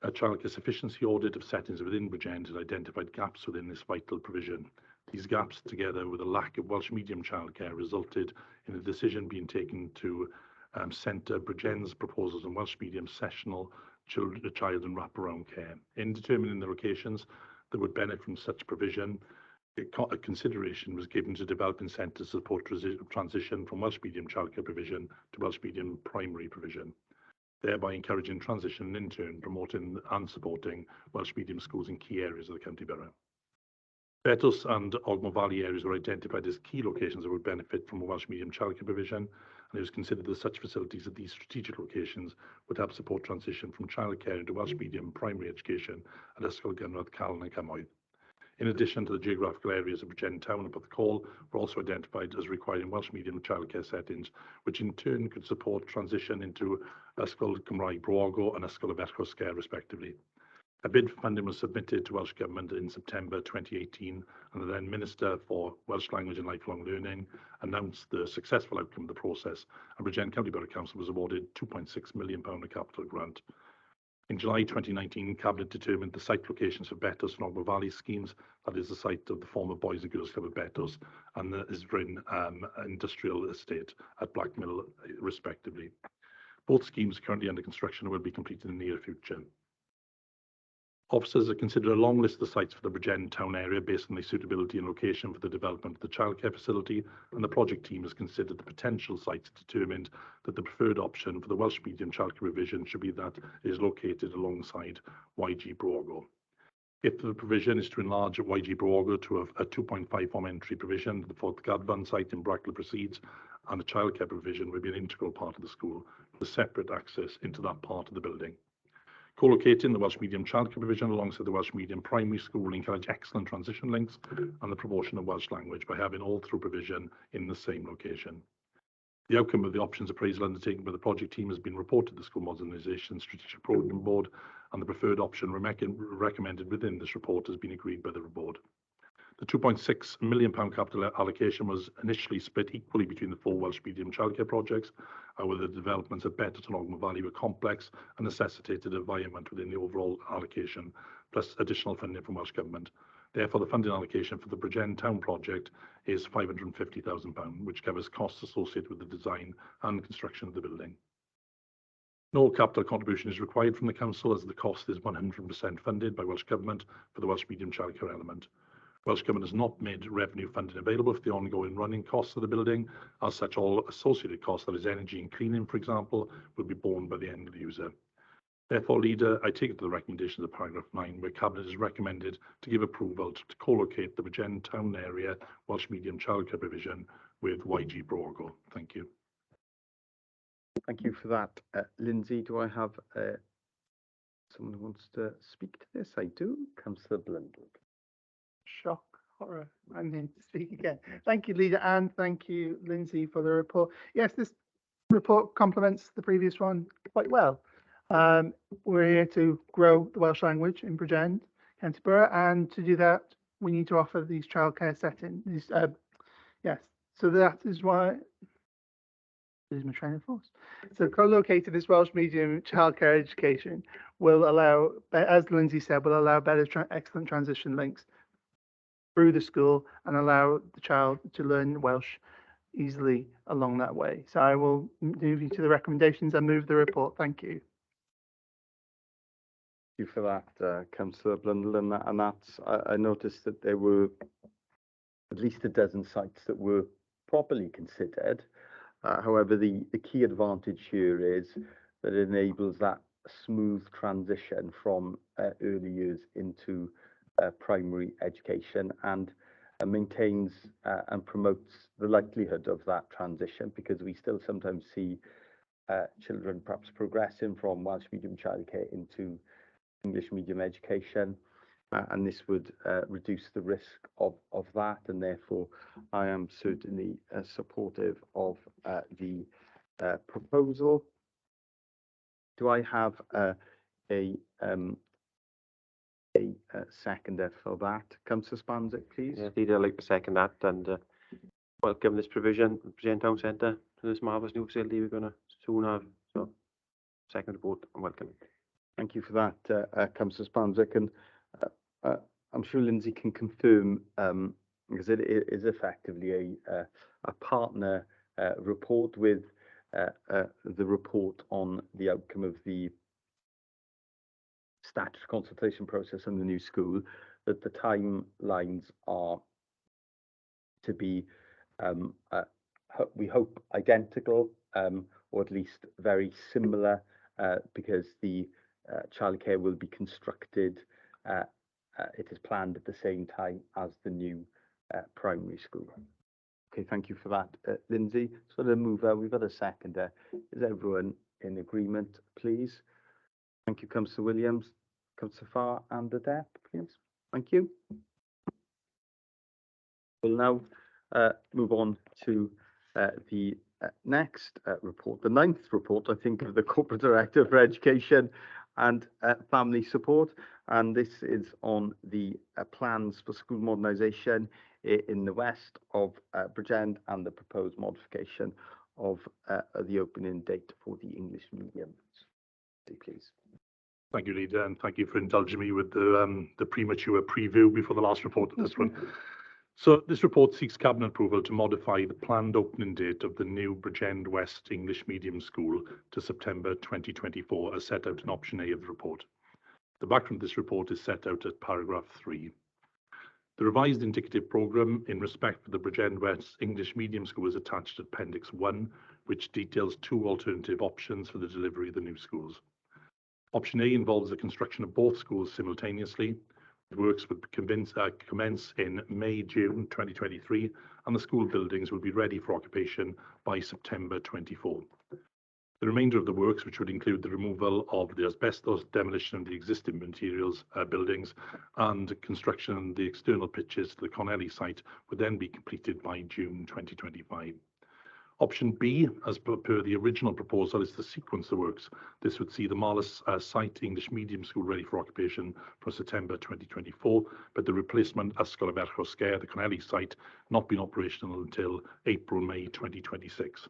A childcare sufficiency audit of settings within Bridgend had identified gaps within this vital provision. These gaps, together with a lack of Welsh medium childcare, resulted in a decision being taken to centre Bridgends proposals on Welsh medium sessional child and wraparound care. In determining the locations that would benefit from such provision, a consideration was given to developing centres to support transition from Welsh medium childcare provision to Welsh medium primary provision, thereby encouraging transition and in turn promoting and supporting Welsh medium schools in key areas of the county borough. Betws and Ogmore Valley areas were identified as key locations that would benefit from a Welsh medium childcare provision, and it was considered that such facilities at these strategic locations would help support transition from childcare into Welsh medium primary education at Ysgol Gynradd Calne and Cymoedd. In addition to the geographical areas of Bridgend Town and Porthcawl were also identified as requiring Welsh medium childcare settings, which in turn could support transition into Ysgol Cymraeg Bro Ogor and Ysgol y Ferch Osger, respectively. A bid for funding was submitted to Welsh Government in September 2018, and the then Minister for Welsh Language and Lifelong Learning announced the successful outcome of the process, and Bridgend County Borough Council was awarded £2.6 million a capital grant. In July 2019, Cabinet determined the site locations for Betws and Ogmore Valley schemes, that is the site of the former Boys and Girls Club of Betws and the Isbryn Industrial Estate at Blackmill, respectively. Both schemes are currently under construction and will be completed in the near future. Officers have considered a long list of sites for the Bridgend town area based on the suitability and location for the development of the childcare facility, and the project team has considered the potential sites, determined that the preferred option for the Welsh medium childcare provision should be that it is located alongside YG Bro Ogor. If the provision is to enlarge at YG Bro Ogor to a 2.5 form entry provision, the Fort Gadfan site in Bracknell proceeds, and the childcare provision will be an integral part of the school, with separate access into that part of the building. Co-locating the Welsh medium childcare provision alongside the Welsh medium primary school will encourage excellent transition links and the promotion of Welsh language by having all through provision in the same location. The outcome of the options appraisal undertaken by the project team has been reported to the School Modernisation Strategic Programme Board, and the preferred option recommended within this report has been agreed by the board. The £2.6 million capital allocation was initially split equally between the 4 Welsh medium childcare projects, however the developments at Betws and Ogmore Valley were complex and necessitated environment within the overall allocation, plus additional funding from Welsh Government. Therefore, the funding allocation for the Bridgend Town project is £550,000, which covers costs associated with the design and construction of the building. No capital contribution is required from the council, as the cost is 100% funded by Welsh Government for the Welsh medium childcare element. Welsh Government has not made revenue funding available for the ongoing running costs of the building. As such, all associated costs, that is energy and cleaning, for example, will be borne by the end user. Therefore, Leader, I take it to the recommendations of paragraph 9, where Cabinet is recommended to give approval to co-locate the Bridgend town area Welsh medium childcare provision with YG Bro Ogor. Thank you. Thank you for that. Lindsay, do I have someone who wants to speak to this? I do. Councillor Blundell. Shock, horror, I'm in to speak again. Thank you, Leader, and thank you, Lindsay, for the report. Yes, this report complements the previous one quite well. We're here to grow the Welsh language in Bridgend, County Borough, and to do that, we need to offer these childcare settings. Yes, so that is why. Lose my train of thought. So co-located this Welsh medium childcare education will allow, as Lindsay said, will allow better excellent transition links through the school and allow the child to learn Welsh easily along that way. So I will move you to the recommendations and move the report. Thank you. Thank you for that, Councillor Blundell. And that's, I noticed that there were at least a dozen sites that were properly considered. However, the key advantage here is that it enables that smooth transition from early years into primary education, and maintains and promotes the likelihood of that transition, because we still sometimes see children perhaps progressing from Welsh medium childcare into English medium education, and this would reduce the risk of that, and therefore I am certainly supportive of the proposal. Do I have a seconder for that? Councillor Spanzik, please. Yeah, Leader, I'd like to second that and welcome this provision, Bridgend Town Centre, to this marvellous new facility we're going to soon have. So, second report and welcome. Thank you for that, Councillor Spanzik, and I'm sure Lindsay can confirm, because it is effectively a partner report with the report on the outcome of the statutory consultation process and the new school, that the timelines are to be, we hope, identical, or at least very similar, because the childcare will be constructed, it is planned at the same time as the new primary school. Okay, thank you for that, Lindsay. So to move, we've got a seconder. Is everyone in agreement, please? Thank you, Councillor Williams, Councillor Farr and the Dep, please. Thank you. We'll now move on to the next report, the 9th report, I think, of the Corporate Director for Education and Family Support. And this is on the plans for school modernisation in the west of Bridgend and the proposed modification of the opening date for the English medium. Please. Thank you, Leader, and thank you for indulging me with the premature preview before the last report of this one. So this report seeks Cabinet approval to modify the planned opening date of the new Bridgend West English Medium School to September 2024, as set out in option A of the report. The background of this report is set out at paragraph 3. The revised indicative programme in respect of the Bridgend West English Medium School is attached at Appendix 1, which details 2 alternative options for the delivery of the new schools. Option A involves the construction of both schools simultaneously. The works would commence in May-June 2023, and the school buildings will be ready for occupation by September 24. The remainder of the works, which would include the removal of the asbestos, demolition of the existing materials buildings, and construction of the external pitches to the Connelly site, would then be completed by June 2025. Option B, as per the original proposal, is to sequence the works. This would see the Marlis site English Medium School ready for occupation for September 2024, but the replacement Ysgol y Ferch o Sker, the Connelly site, not being operational until April-May 2026.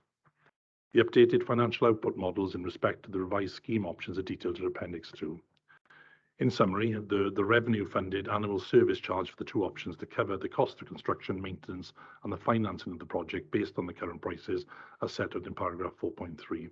The updated financial output models in respect to the revised scheme options are detailed in Appendix 2. In summary, the revenue-funded annual service charge for the 2 options to cover the cost of construction, maintenance and the financing of the project based on the current prices as set out in paragraph 4.3.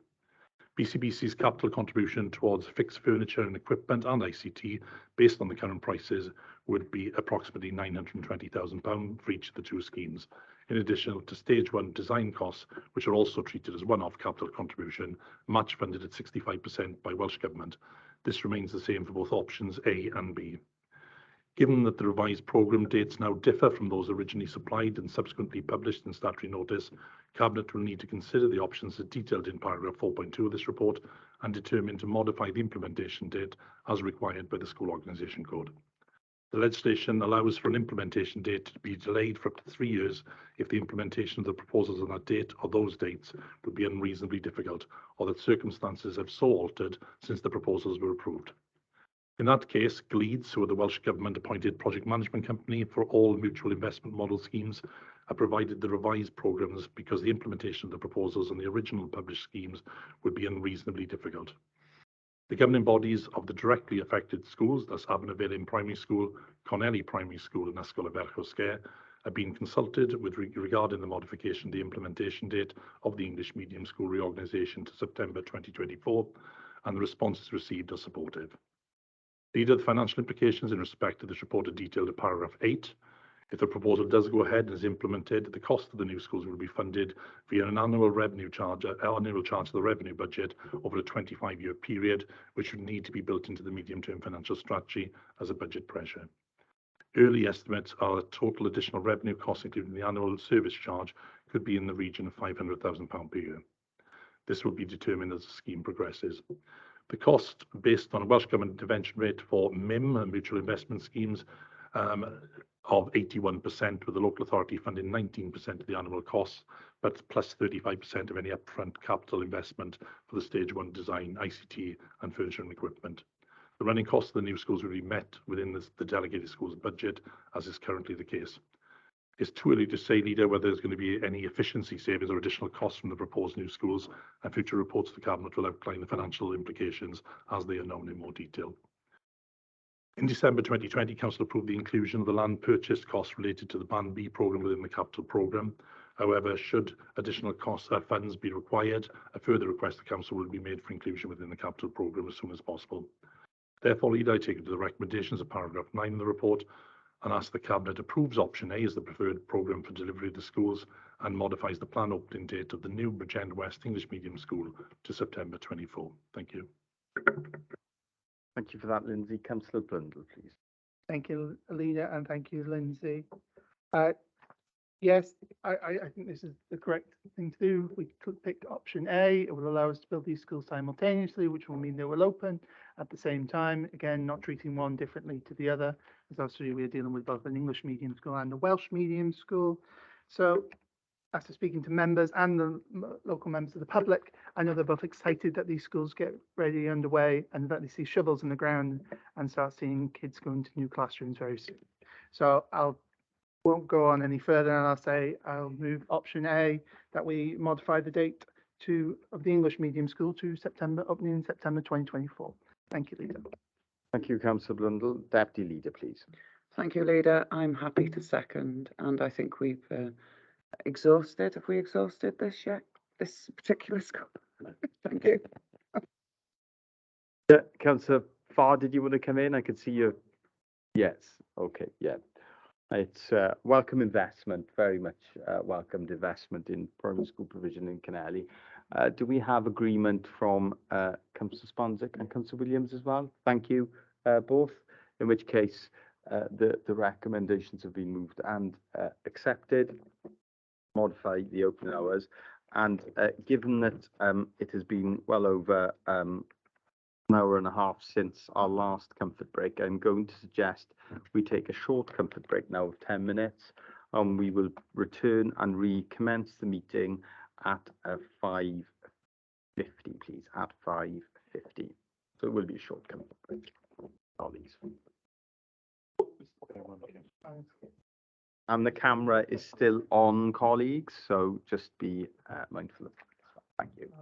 BCBC's capital contribution towards fixed furniture and equipment and ICT based on the current prices would be approximately £920,000 for each of the 2 schemes, in addition to stage 1 design costs, which are also treated as one-off capital contribution, match funded at 65% by Welsh Government. This remains the same for both options A and B. Given that the revised programme dates now differ from those originally supplied and subsequently published in statutory notice, Cabinet will need to consider the options as detailed in paragraph 4.2 of this report and determine to modify the implementation date as required by the School Organisation Code. The legislation allows for an implementation date to be delayed for up to 3 years if the implementation of the proposals on that date or those dates would be unreasonably difficult, or that circumstances have so altered since the proposals were approved. In that case, Gleeds, who are the Welsh Government appointed project management company for all mutual investment model schemes, have provided the revised programmes because the implementation of the proposals on the original published schemes would be unreasonably difficult. The governing bodies of the directly affected schools, thus Abernaville Primary School, Connelly Primary School and Ysgol y Ferch o Sker, have been consulted with regarding the modification of the implementation date of the English Medium School reorganisation to September 2024, and the responses received are supportive. Leader, the financial implications in respect to this report are detailed in paragraph 8. If the proposal does go ahead and is implemented, the cost of the new schools will be funded via an annual charge to the revenue budget over a 25-year period, which would need to be built into the medium-term financial strategy as a budget pressure. Early estimates are that total additional revenue costs, including the annual service charge, could be in the region of £500,000 per year. This will be determined as the scheme progresses. The cost, based on a Welsh Government intervention rate for MIM, mutual investment schemes, of 81%, with the local authority funding 19% of the annual costs, but plus 35% of any upfront capital investment for the stage 1 design, ICT and furniture and equipment. The running costs of the new schools will be met within the delegated schools budget, as is currently the case. It's too early to say, Leader, whether there's going to be any efficiency savings or additional costs from the proposed new schools, and future reports to the Cabinet will outline the financial implications as they are known in more detail. In December 2020, Council approved the inclusion of the land purchase costs related to the Band B programme within the capital programme. However, should additional funds be required, a further request to Council will be made for inclusion within the capital programme as soon as possible. Therefore, Leader, I take it to the recommendations of paragraph 9 of the report and ask the Cabinet approves option A as the preferred programme for delivery to schools and modifies the plan opening date of the new Bridgend West English Medium School to September 24. Thank you. Thank you for that, Lindsay. Councillor Blundell, please. Thank you, Leader, and thank you, Lindsay. Yes, I think this is the correct thing to do. We could pick option A. It will allow us to build these schools simultaneously, which will mean they will open at the same time. Again, not treating one differently to the other, as obviously we're dealing with both an English medium school and a Welsh medium school. So after speaking to members and the local members of the public, I know they're both excited that these schools get ready underway and that they see shovels in the ground and start seeing kids go into new classrooms very soon. So won't go on any further, and I'll say I'll move option A, that we modify the date of the English medium school to opening in September 2024. Thank you, Leader. Thank you, Councillor Blundell. Deputy Leader, please. Thank you, Leader. I'm happy to second, and I think we've exhausted. Have we exhausted this yet? This particular school? Thank you. Yeah, Councillor Farr, did you want to come in? I could see you. Yes. Okay. Yeah. It's welcome investment, very much welcomed investment in primary school provision in Kennelly. Do we have agreement from Councillor Sponsic and Councillor Williams as well? Thank you both. In which case, the recommendations have been moved and accepted. Modify the opening hours, and given that it has been well over an hour and a half since our last comfort break, I'm going to suggest we take a short comfort break now of 10 minutes, and we will return and recommence the meeting at 5:50, please, at 5:50. So it will be a short comfort break. Colleagues. And the camera is still on, colleagues, so just be mindful of that. Thank you.